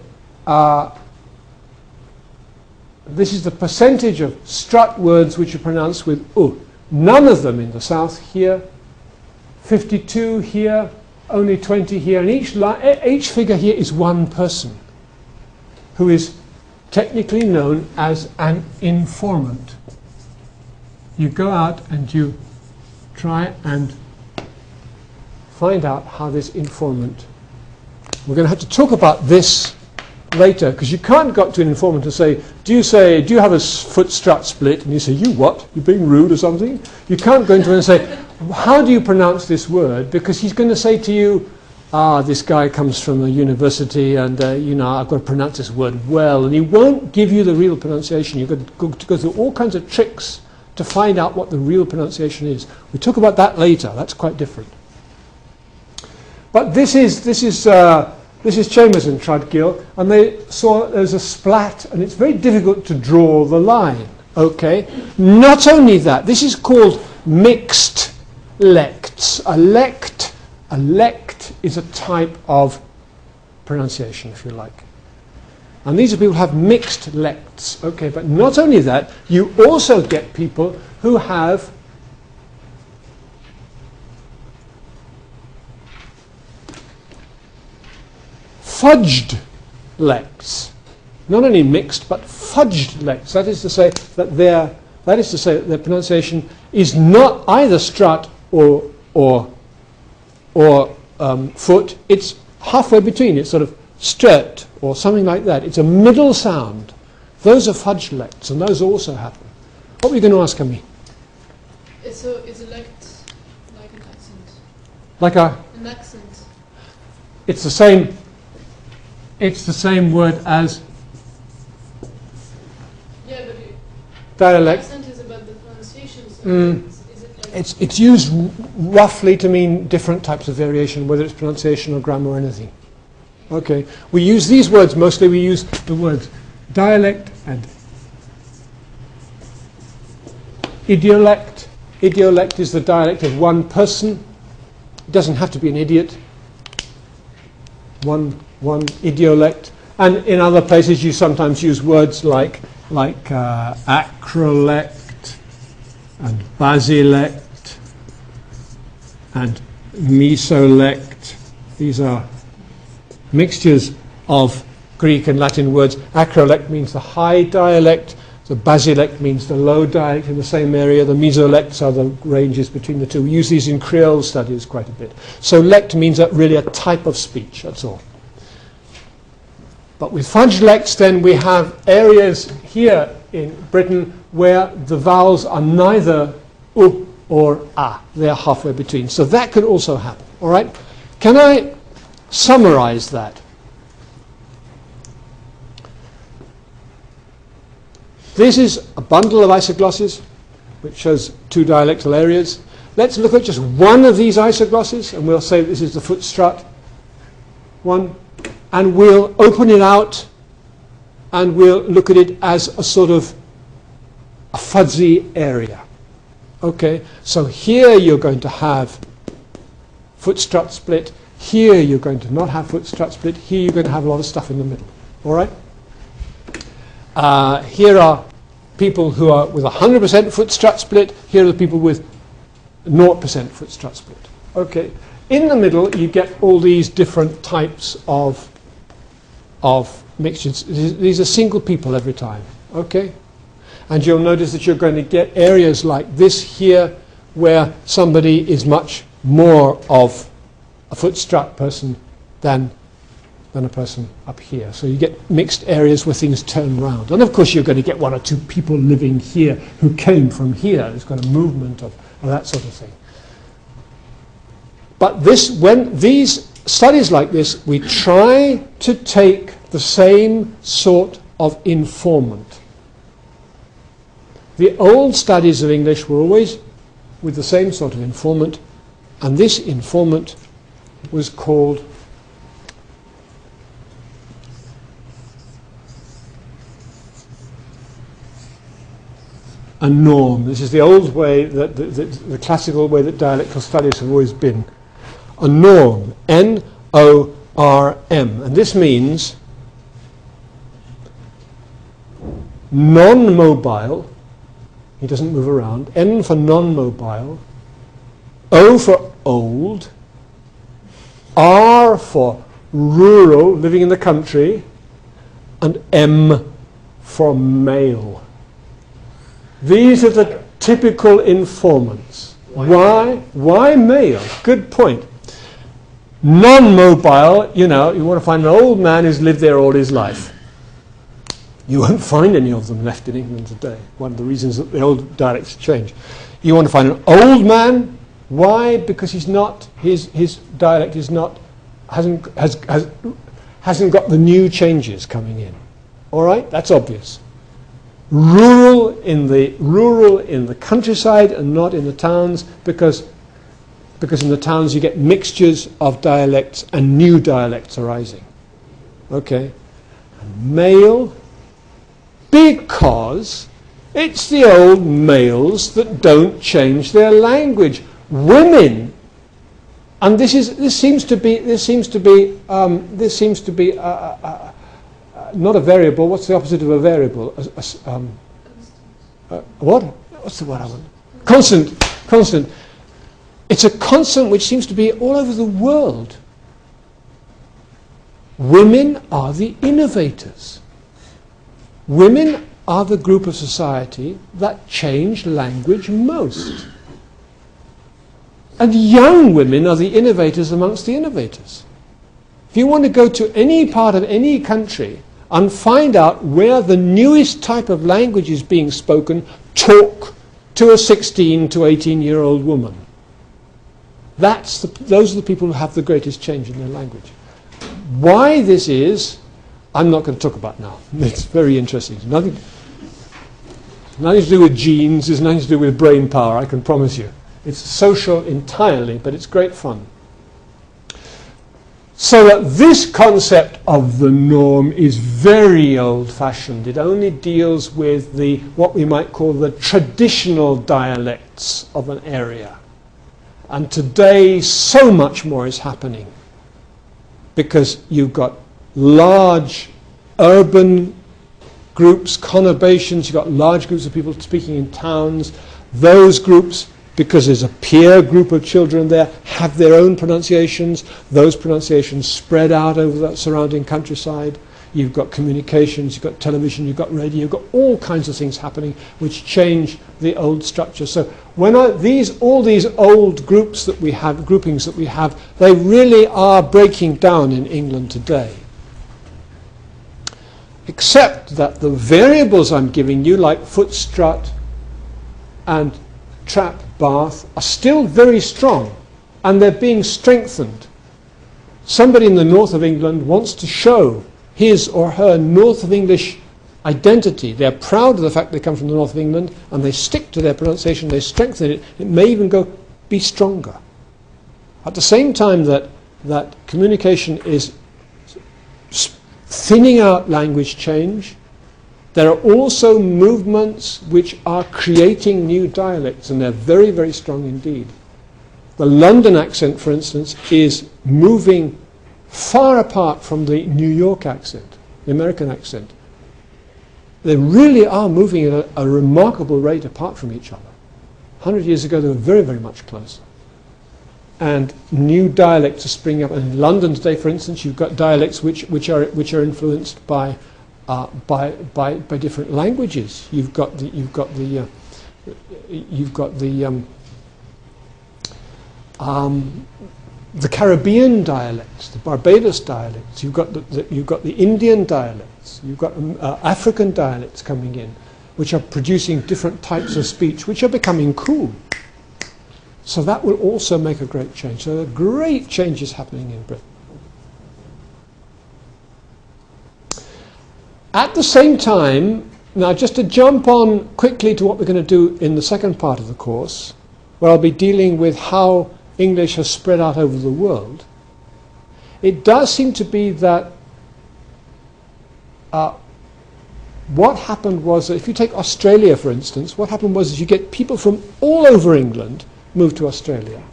this is the percentage of strut words which are pronounced with u. None of them in the south here, 52 here, only 20 here, and each figure here is one person who is technically known as an informant. You go out and you try and find out how this informant, we're going to have to talk about this later, because you can't go up to an informant and say, do you have a foot strut split? And you say, you what? You're being rude or something? You can't go into him and say, how do you pronounce this word? Because he's going to say to you, this guy comes from a university and, I've got to pronounce this word well. And he won't give you the real pronunciation. You've got to go through all kinds of tricks to find out what the real pronunciation is. We talk about that later. That's quite different. But this is Chambers and Trudgill, and they saw there's a splat, and it's very difficult to draw the line. Okay. Not only that, this is called mixed lects. A lect is a type of pronunciation, if you like. And these are people who have mixed lects. Okay, but not only that, you also get people who have fudged lects. Not only mixed, but fudged lects. That is to say that their pronunciation is not either strut or foot. It's halfway between. It's sort of sturt or something like that. It's a middle sound. Those are fudged lects, and those also happen. What were you going to ask me? So is a lect Like an accent. Like An accent. it's the same. It's the same word as Yeah, but dialect. accent is about the pronunciations. Is it like It's used roughly to mean different types of variation, whether it's pronunciation or grammar or anything. Okay, we use these words mostly. We use the words dialect and idiolect. Idiolect is the dialect of one person. It doesn't have to be an idiot. One idiolect. And in other places you sometimes use words like acrolect and basilect and mesolect. These are mixtures of Greek and Latin words. Acrolect means the high dialect. The basilect means the low dialect in the same area. The mesolects are the ranges between the two. We use these in Creole studies quite a bit. So lect means really a type of speech, that's all. But with fudge lects then we have areas here in Britain where the vowels are neither u or a. They're halfway between. So that could also happen. All right? Can I summarize that? This is a bundle of isoglosses which shows two dialectal areas. Let's look at just one of these isoglosses and we'll say this is the foot strut one, and we'll open it out and we'll look at it as a sort of a fuzzy area. Okay, so here you're going to have foot strut split. Here you're going to not have foot strut split. Here you're going to have a lot of stuff in the middle. All right? Here are people who are with 100% foot strut split. Here are the people with 0% foot strut split. Okay. In the middle, you get all these different types of mixtures. These are single people every time. Okay. And you'll notice that you're going to get areas like this here, where somebody is much more of a foot strut person than a person up here. So you get mixed areas where things turn round. And of course you're going to get one or two people living here who came from here. There's got a movement of that sort of thing. But when these studies like this, we try to take the same sort of informant. The old studies of English were always with the same sort of informant, and this informant was called a norm. This is the old way, the classical way that dialectal studies have always been. A norm, N-O-R-M. And this means non-mobile. He doesn't move around. N for non-mobile. O for old. R for rural, living in the country. And M for male. These are the typical informants. Why? Why male? Good point. Non-mobile, you want to find an old man who's lived there all his life. You won't find any of them left in England today. One of the reasons that the old dialects change. You want to find an old man. Why? Because his dialect is not hasn't got the new changes coming in. All right, that's obvious. Rural in the countryside and not in the towns, because in the towns you get mixtures of dialects and new dialects arising. Okay, and male, because it's the old males that don't change their language. Women, and this seems to be not a variable. What's the opposite of a variable? What? What's the word I want? Constant. Constant. It's a constant which seems to be all over the world. Women are the innovators. Women are the group of society that change language most. And young women are the innovators amongst the innovators. If you want to go to any part of any country and find out where the newest type of language is being spoken, talk to a 16 to 18-year-old woman. those are the people who have the greatest change in their language. Why this is, I'm not going to talk about now. It's very interesting. Nothing to do with genes, it's nothing to do with brain power, I can promise you. It's social entirely, but it's great fun. So that this concept of the norm is very old-fashioned. It only deals with what we might call the traditional dialects of an area. And today, so much more is happening, because you've got large urban groups, conurbations, you've got large groups of people speaking in towns. Those groups, because there's a peer group of children there, have their own pronunciations. Those pronunciations spread out over the surrounding countryside. You've got communications, you've got television, you've got radio, you've got all kinds of things happening which change the old structure. So when all these old groups that we have, groupings that we have, they really are breaking down in England today. Except that the variables I'm giving you, like foot strut and trap bath, are still very strong, and they're being strengthened. Somebody in the north of England wants to show his or her North of English identity. They're proud of the fact they come from the north of England, and they stick to their pronunciation, they strengthen it. It may even be stronger. At the same time that communication is thinning out language change, there are also movements which are creating new dialects, and they're very, very strong indeed. The London accent, for instance, is moving far apart from the New York accent, the American accent. They really are moving at a remarkable rate apart from each other. 100 years ago, they were very, very much closer. And new dialects are springing up. And in London today, for instance, you've got dialects which are influenced by different languages. You've got the Caribbean dialects, the Barbados dialects. You've got the Indian dialects. You've got African dialects coming in, which are producing different types of speech, which are becoming cool. So that will also make a great change. So there are great changes happening in Britain. At the same time, now just to jump on quickly to what we're going to do in the second part of the course, where I'll be dealing with how English has spread out over the world, it does seem to be that what happened was that if you take Australia, for instance, what happened was you get people from all over England move to Australia,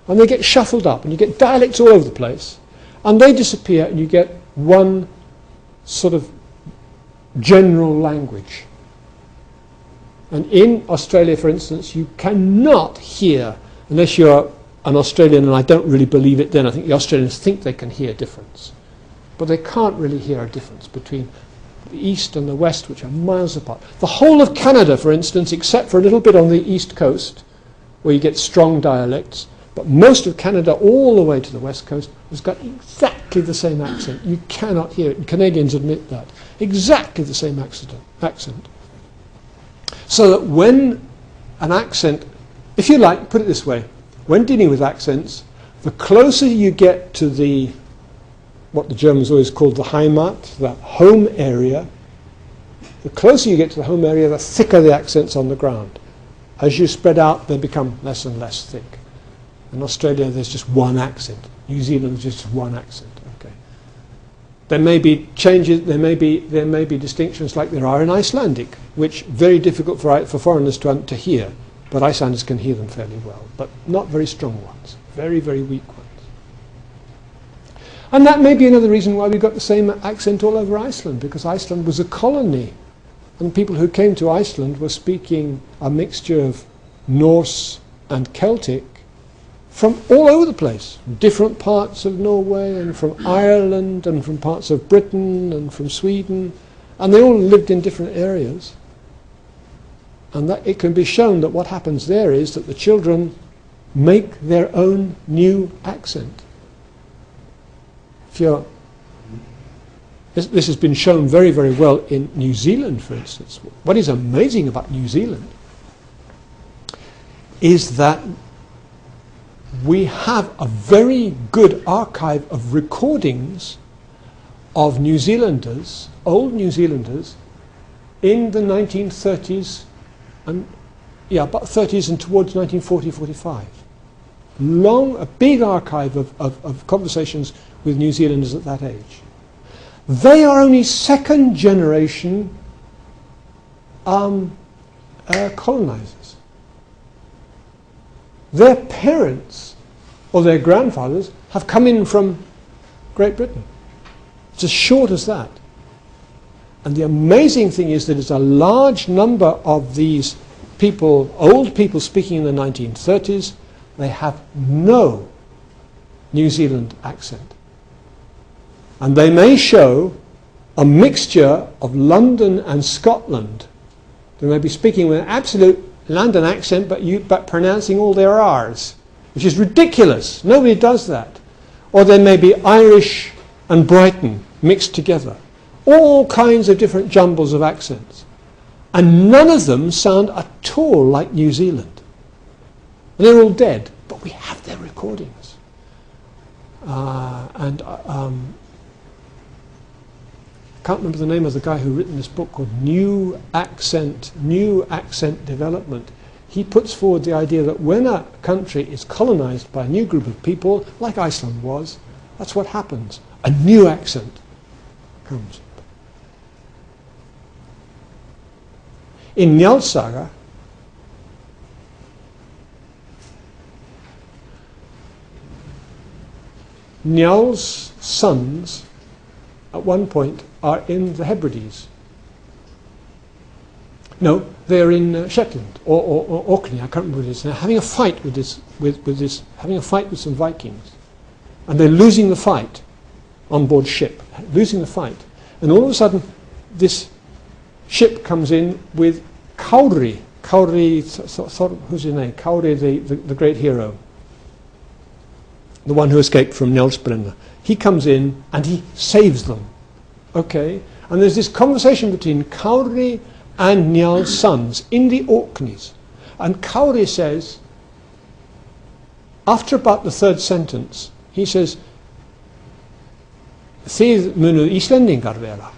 and they get shuffled up, and you get dialects all over the place, and they disappear, and you get one sort of general language. And in Australia, for instance, you cannot hear, unless you're an Australian, and I don't really believe it then, I think the Australians think they can hear difference, but they can't really hear a difference between the east and the west, which are miles apart. The whole of Canada, for instance, except for a little bit on the east coast, where you get strong dialects, but most of Canada all the way to the west coast has got exactly the same accent. You cannot hear it, and Canadians admit that. Exactly the same accent. So that when an accent, if you like, put it this way, when dealing with accents, the closer you get to what the Germans always called the Heimat, the home area, the closer you get to the home area, the thicker the accents on the ground. As you spread out, they become less and less thick. In Australia, there's just one accent. New Zealand, there's just one accent. Okay. There may be changes. There may be distinctions like there are in Icelandic, which very difficult for foreigners to hear, but Icelanders can hear them fairly well, but not very strong ones. Very, very weak ones. And that may be another reason why we've got the same accent all over Iceland, because Iceland was a colony. And people who came to Iceland were speaking a mixture of Norse and Celtic from all over the place, from different parts of Norway and from Ireland and from parts of Britain and from Sweden, and they all lived in different areas. And that it can be shown that what happens there is that the children make their own new accent. This has been shown very, very well in New Zealand, for instance. What is amazing about New Zealand is that we have a very good archive of recordings of New Zealanders, old New Zealanders, in the 1930s, and about 30s and towards 1940-45. A big archive of conversations with New Zealanders at that age. They are only second generation colonizers. Their parents or their grandfathers have come in from Great Britain. It's as short as that. And the amazing thing is that it's a large number of these people, old people speaking in the 1930s, they have no New Zealand accent. And they may show a mixture of London and Scotland. They may be speaking with an absolute London accent, but pronouncing all their R's, which is ridiculous. Nobody does that. Or they may be Irish and Brighton mixed together. All kinds of different jumbles of accents. And none of them sound at all like New Zealand. And they're all dead, but we have their recordings. I can't remember the name of the guy who written this book called New Accent Development. He puts forward the idea that when a country is colonized by a new group of people, like Iceland was, that's what happens. A new accent comes. In Njál's saga, Njál's sons at one point are in the Hebrides. No, they're in Shetland or Orkney. I can't remember what it is. They're having a fight having a fight with some Vikings, and they're losing the fight on board ship, losing the fight, and all of a sudden, this ship comes in with Kári. Who's his name? Kári, the great hero, the one who escaped from Njálsbrenna. He comes in and he saves them. Okay, and there's this conversation between Kári and Njál's sons in the Orkneys, and Kári says, after about the third sentence, he says, "Þið munuð Íslendingar vera."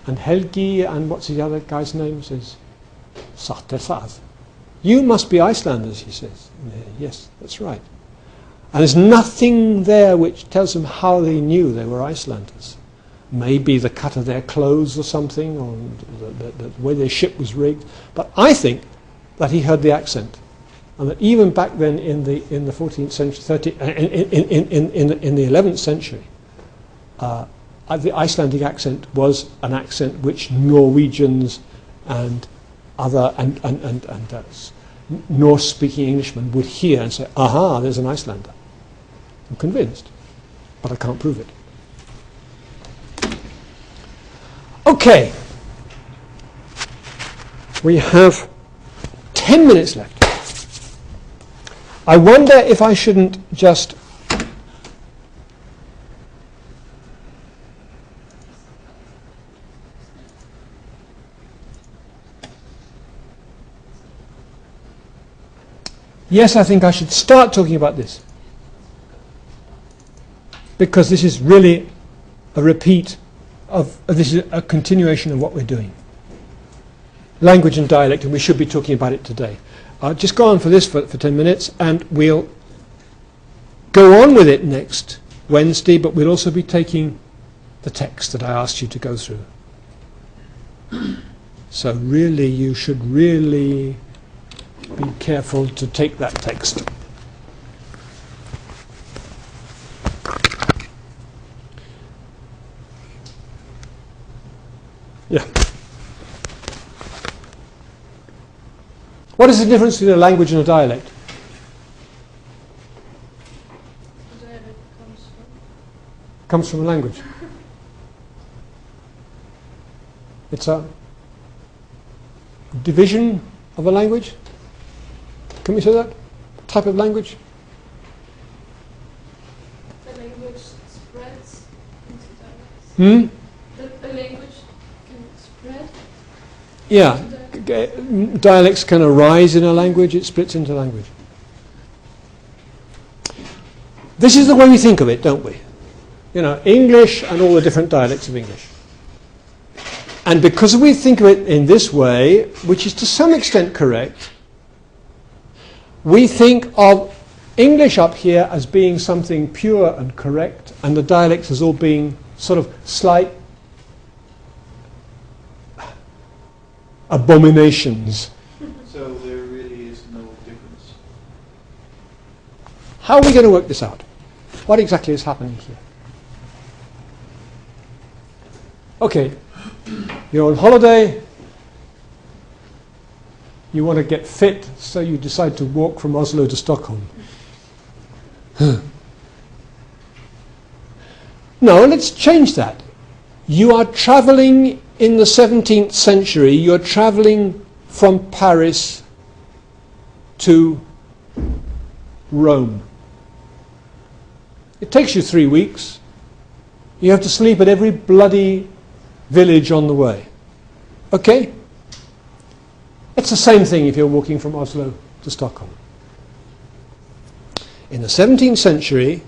And Helgi, and what's the other guy's name, says, "Satt er það." You must be Icelanders, he says. Yes, that's right. And there's nothing there which tells them how they knew they were Icelanders. Maybe the cut of their clothes or something, or the way their ship was rigged. But I think that he heard the accent, and that even back then in the 14th century, in the 11th century, the Icelandic accent was an accent which Norwegians and other Norse-speaking Englishmen would hear and say, "Aha, there's an Icelander." I'm convinced, but I can't prove it. Okay, we have 10 minutes left. I wonder if I shouldn't just Yes, I think I should start talking about this, because this is really a repeat this is a continuation of what we're doing. Language and dialect, and we should be talking about it today. I'll just go on for this for 10 minutes, and we'll go on with it next Wednesday, but we'll also be taking the text that I asked you to go through. So really, you should really be careful to take that text. Yeah. What is the difference between a language and a dialect? A dialect Comes from a language. It's a division of a language. Can we say that? Type of language? The language spreads into dialects. The language can spread. Yeah. Dialects can arise in a language, it splits into language. This is the way we think of it, don't we? You know, English and all the different dialects of English. And because we think of it in this way, which is to some extent correct, we think of English up here as being something pure and correct, and the dialects as all being sort of slight abominations. So there really is no difference. How are we going to work this out? What exactly is happening here? Okay, you're on holiday, you want to get fit, so you decide to walk from Oslo to Stockholm. No, let's change that. You are traveling in the 17th century, you're traveling from Paris to Rome. It takes you 3 weeks. You have to sleep at every bloody village on the way. Okay? It's the same thing if you're walking from Oslo to Stockholm. In the 17th century,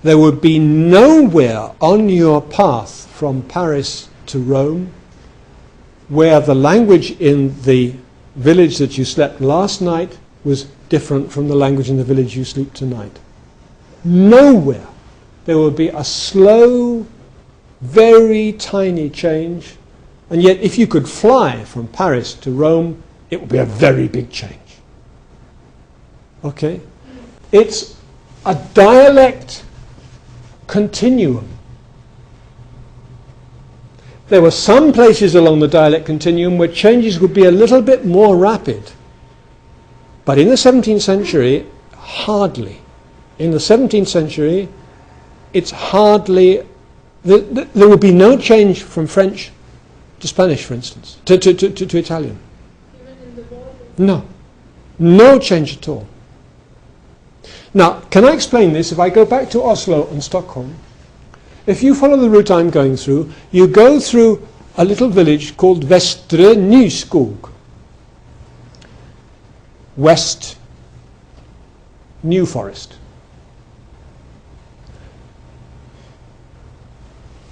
there would be nowhere on your path from Paris to Rome where the language in the village that you slept last night was different from the language in the village you sleep tonight. Nowhere. There would be a slow, very tiny change, and yet if you could fly from Paris to Rome, it would be a very big change. Okay? It's a dialect continuum. There were some places along the dialect continuum where changes would be a little bit more rapid. But in the 17th century, hardly. In the 17th century, it's hardly... There would be no change from French to Spanish, for instance, to Italian. Even in the border? No. No change at all. Now, can I explain this? If I go back to Oslo and Stockholm, if you follow the route I'm going through, you go through a little village called Vestre Nyskog. West New Forest.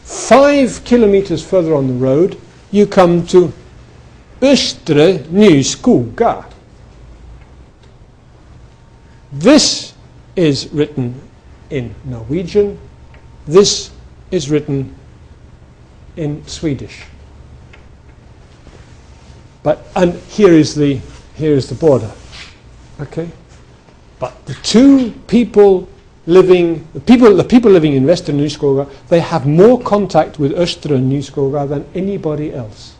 5 kilometers further on the road, you come to Östre Nyskoga. This is written in Norwegian. This is written in Swedish. And here is the border. Okay? But the people living in Western Nyskoga, they have more contact with Östra Nyskoga than anybody else.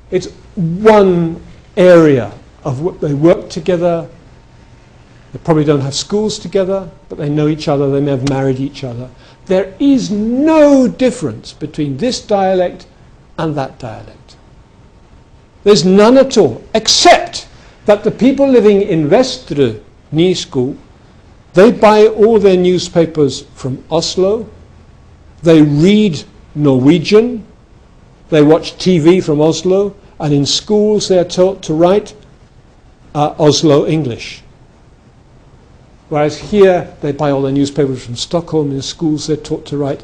It's one area of what they work together. They probably don't have schools together, but they know each other, they may have married each other. There is no difference between this dialect and that dialect. There's none at all, except that the people living in Vestre Nyskog, they buy all their newspapers from Oslo, they read Norwegian, they watch TV from Oslo, and in schools they are taught to write Oslo English. Whereas here they buy all their newspapers from Stockholm, in schools they're taught to write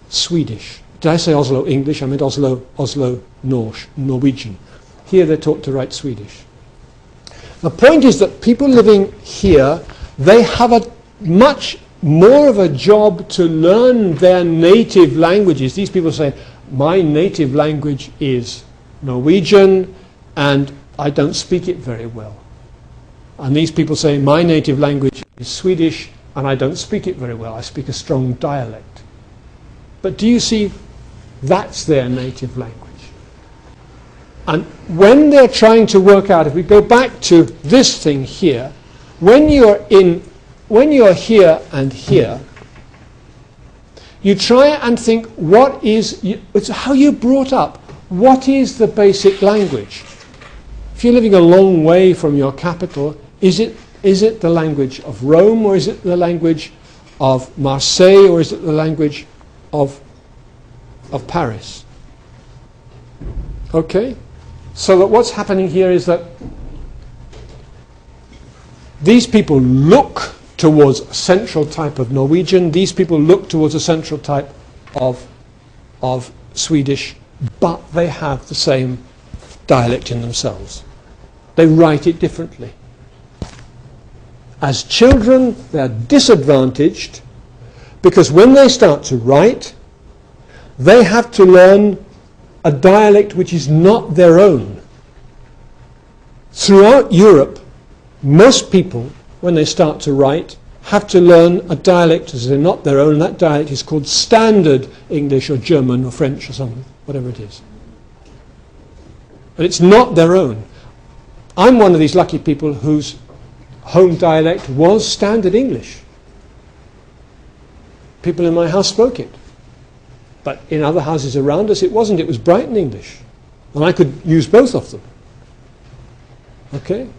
Swedish. Did I say Oslo English? I meant Oslo Norwegian. Here they're taught to write Swedish. The point is that people living here, they have a much more of a job to learn their native languages. These people say, my native language is Norwegian and I don't speak it very well. And these people say, my native language is Swedish and I don't speak it very well. I speak a strong dialect. But do you see, that's their native language. And when they're trying to work out, if we go back to this thing here, when you're here and here, you try and think it's how you're brought up. What is the basic language? If you're living a long way from your capital, is it the language of Rome, or is it the language of Marseille, or is it the language of Paris? Okay? So that what's happening here is that these people look towards a central type of Norwegian. These people look towards a central type of Swedish, but they have the same dialect in themselves. They write it differently. As children, they're disadvantaged because when they start to write, they have to learn a dialect which is not their own. Throughout Europe, most people, when they start to write, have to learn a dialect as they're not their own, and that dialect is called Standard English or German or French or something, whatever it is. But it's not their own. I'm one of these lucky people whose home dialect was Standard English. People in my house spoke it. But in other houses around us it wasn't, it was Brighton English. And I could use both of them. Okay?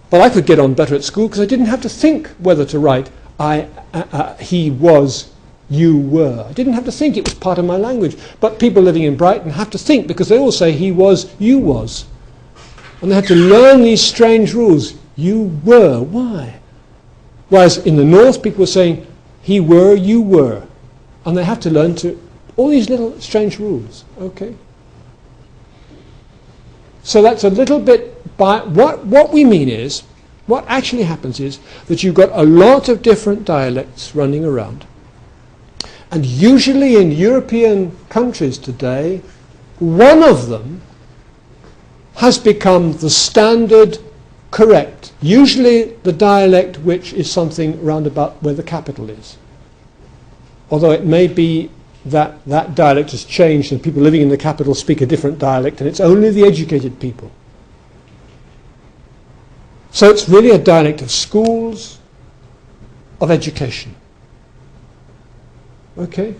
But I could get on better at school because I didn't have to think whether to write he was, you were. I didn't have to think, it was part of my language. But people living in Brighton have to think because they all say he was, you was. And they had to learn these strange rules. You were. Why? Whereas in the north people were saying he were, you were. And they have to learn to all these little strange rules. Okay? So that's a little bit by what we mean is, what actually happens is that you've got a lot of different dialects running around. And usually in European countries today, one of them has become the standard correct. Usually the dialect which is something round about where the capital is. Although it may be that that dialect has changed and people living in the capital speak a different dialect and it's only the educated people. So it's really a dialect of schools, of education. Okay?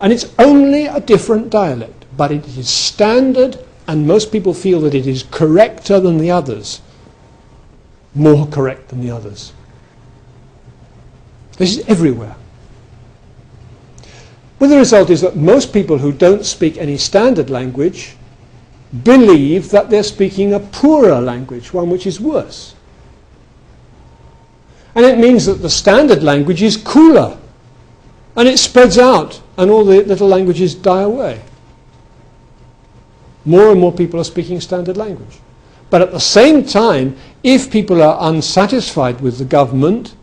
And it's only a different dialect, but it is standard and most people feel that it is correcter than the others. More correct than the others. This is everywhere. Well, the result is that most people who don't speak any standard language believe that they're speaking a poorer language, one which is worse. And it means that the standard language is cooler. And it spreads out, and all the little languages die away. More and more people are speaking standard language. But at the same time, if people are unsatisfied with the government,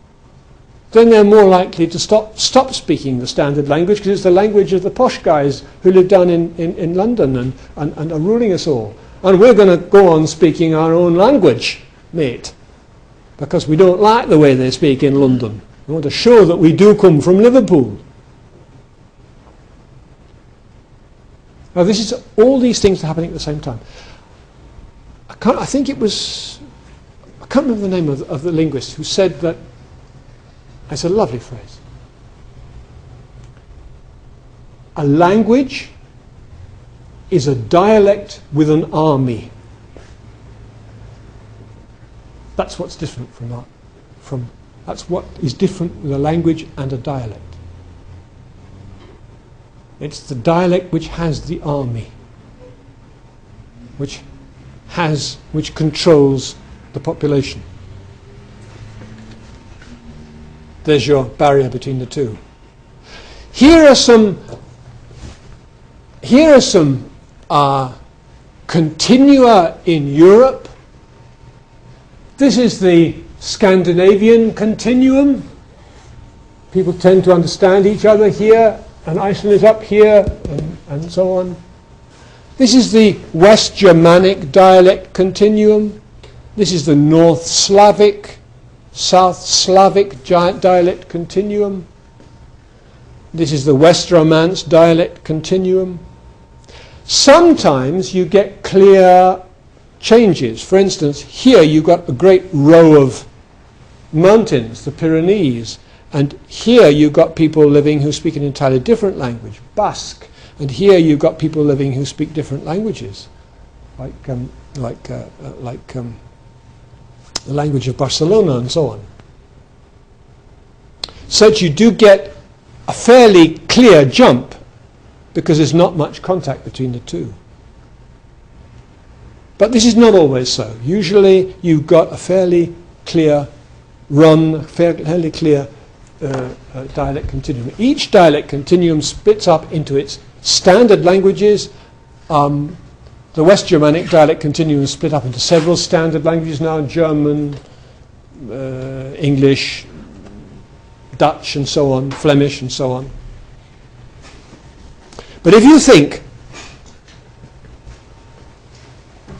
then they're more likely to stop speaking the standard language because it's the language of the posh guys who live down in London and are ruling us all. And we're going to go on speaking our own language, mate, because we don't like the way they speak in London. We want to show that we do come from Liverpool. Now this is all these things are happening at the same time. I can't remember the name of the linguist who said that. It's a lovely phrase. A language is a dialect with an army. That's what's different that's what is different with a language and a dialect. It's the dialect which has the army, which controls the population. There's your barrier between the two. Here are some continua in Europe. This is the Scandinavian continuum. People tend to understand each other here, and Iceland is up here, and so on. This is the West Germanic dialect continuum. This is the North Slavic, South Slavic dialect continuum. This is the West Romance dialect continuum. Sometimes you get clear changes. For instance, here you've got a great row of mountains, the Pyrenees, and here you've got people living who speak an entirely different language, Basque, and here you've got people living who speak different languages, like the language of Barcelona and so on. So that you do get a fairly clear jump because there's not much contact between the two. But this is not always so. Usually you've got a fairly clear run fairly clear dialect continuum. Each dialect continuum splits up into its standard languages. The West Germanic dialect continuum is split up into several standard languages now: German, English, Dutch, and so on, Flemish, and so on. But if you think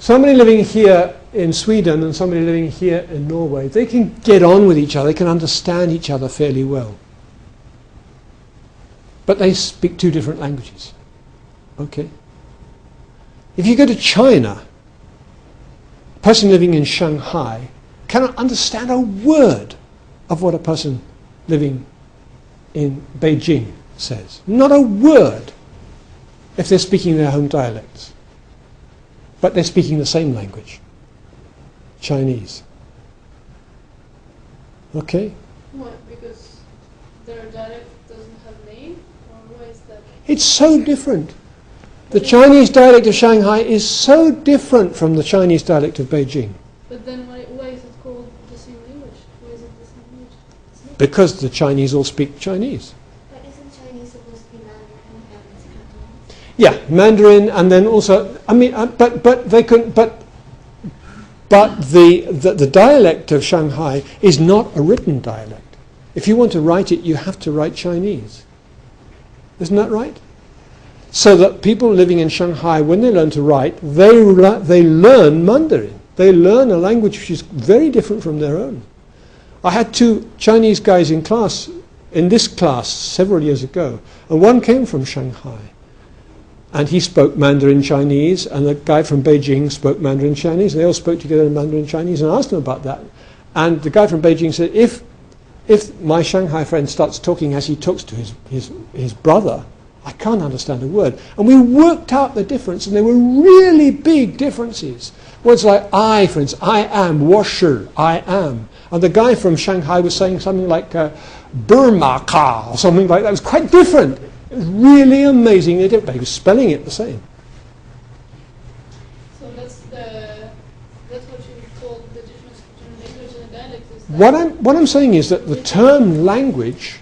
somebody living here in Sweden and somebody living here in Norway, they can get on with each other, they can understand each other fairly well. But they speak two different languages. Okay? If you go to China, a person living in Shanghai cannot understand a word of what a person living in Beijing says. Not a word, if they're speaking their home dialects. But they're speaking the same language, Chinese. Okay? Why? Because their dialect doesn't have name? Or why is that? It's so different. The Chinese dialect of Shanghai is so different from the Chinese dialect of Beijing. But then why is it called the same language? Why is it the same language? It's not. Because the Chinese all speak Chinese. But isn't Chinese supposed to be Mandarin and Cantonese? Yeah, Mandarin, and then also, I mean, but they couldn't, but the dialect of Shanghai is not a written dialect. If you want to write it, you have to write Chinese. Isn't that right? So that people living in Shanghai, when they learn to write, they learn Mandarin. They learn a language which is very different from their own. I had two Chinese guys in class, in this class, several years ago, and one came from Shanghai. And he spoke Mandarin Chinese, and the guy from Beijing spoke Mandarin Chinese. They all spoke together in Mandarin Chinese, and I asked them about that. And the guy from Beijing said, if my Shanghai friend starts talking as he talks to his brother, I can't understand a word. And we worked out the difference, and there were really big differences. Words like I, for instance, I am, 我是, I am. And the guy from Shanghai was saying something like Burma ka, or something like that. It was quite different. It was really amazingly different, but he was spelling it the same. So that's what you call the difference between language and dialect. Is that What I'm saying is that the term language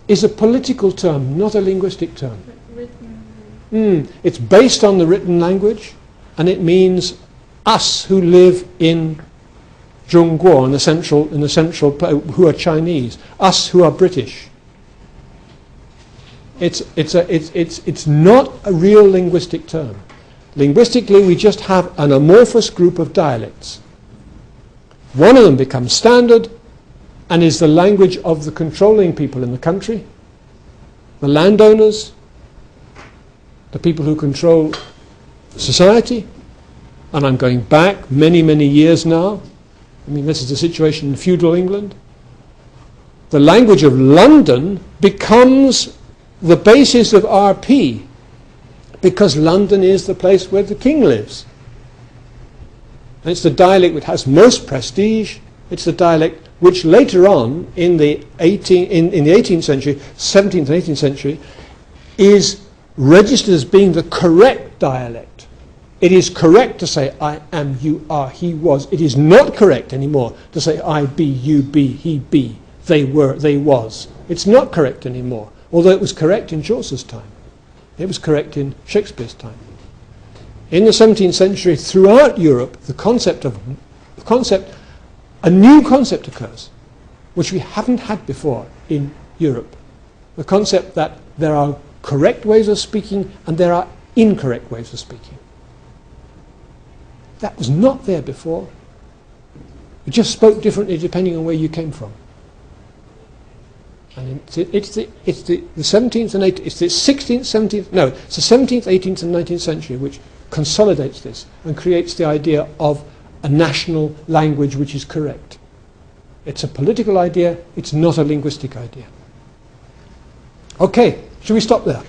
is a political term, not a linguistic term. written. It's based on the written language, and it means us who live in Zhongguo, in the central, who are Chinese, us who are British. It's not a real linguistic term. Linguistically, we just have an amorphous group of dialects. One of them becomes standard and is the language of the controlling people in the country, the landowners, the people who control society. And I'm going back many, many years now. I mean, this is the situation in feudal England. The language of London becomes the basis of RP because London is the place where the king lives. And it's the dialect which has most prestige. It's the dialect which later on in the 18th century, 17th and 18th century, is registered as being the correct dialect. It is correct to say I am, you are, he was. It is not correct anymore to say I be, you be, he be, they were, they was. It's not correct anymore, although it was correct in Chaucer's time. It was correct in Shakespeare's time. In the 17th century, throughout Europe, a new concept occurs, which we haven't had before in Europe. The concept that there are correct ways of speaking and there are incorrect ways of speaking. That was not there before. We just spoke differently depending on where you came from. And it's the 17th and 18th, it's the 16th, 17th, no, it's the 17th, 18th and 19th century which consolidates this and creates the idea of a national language which is correct. It's a political idea, it's not a linguistic idea. Okay, should we stop there?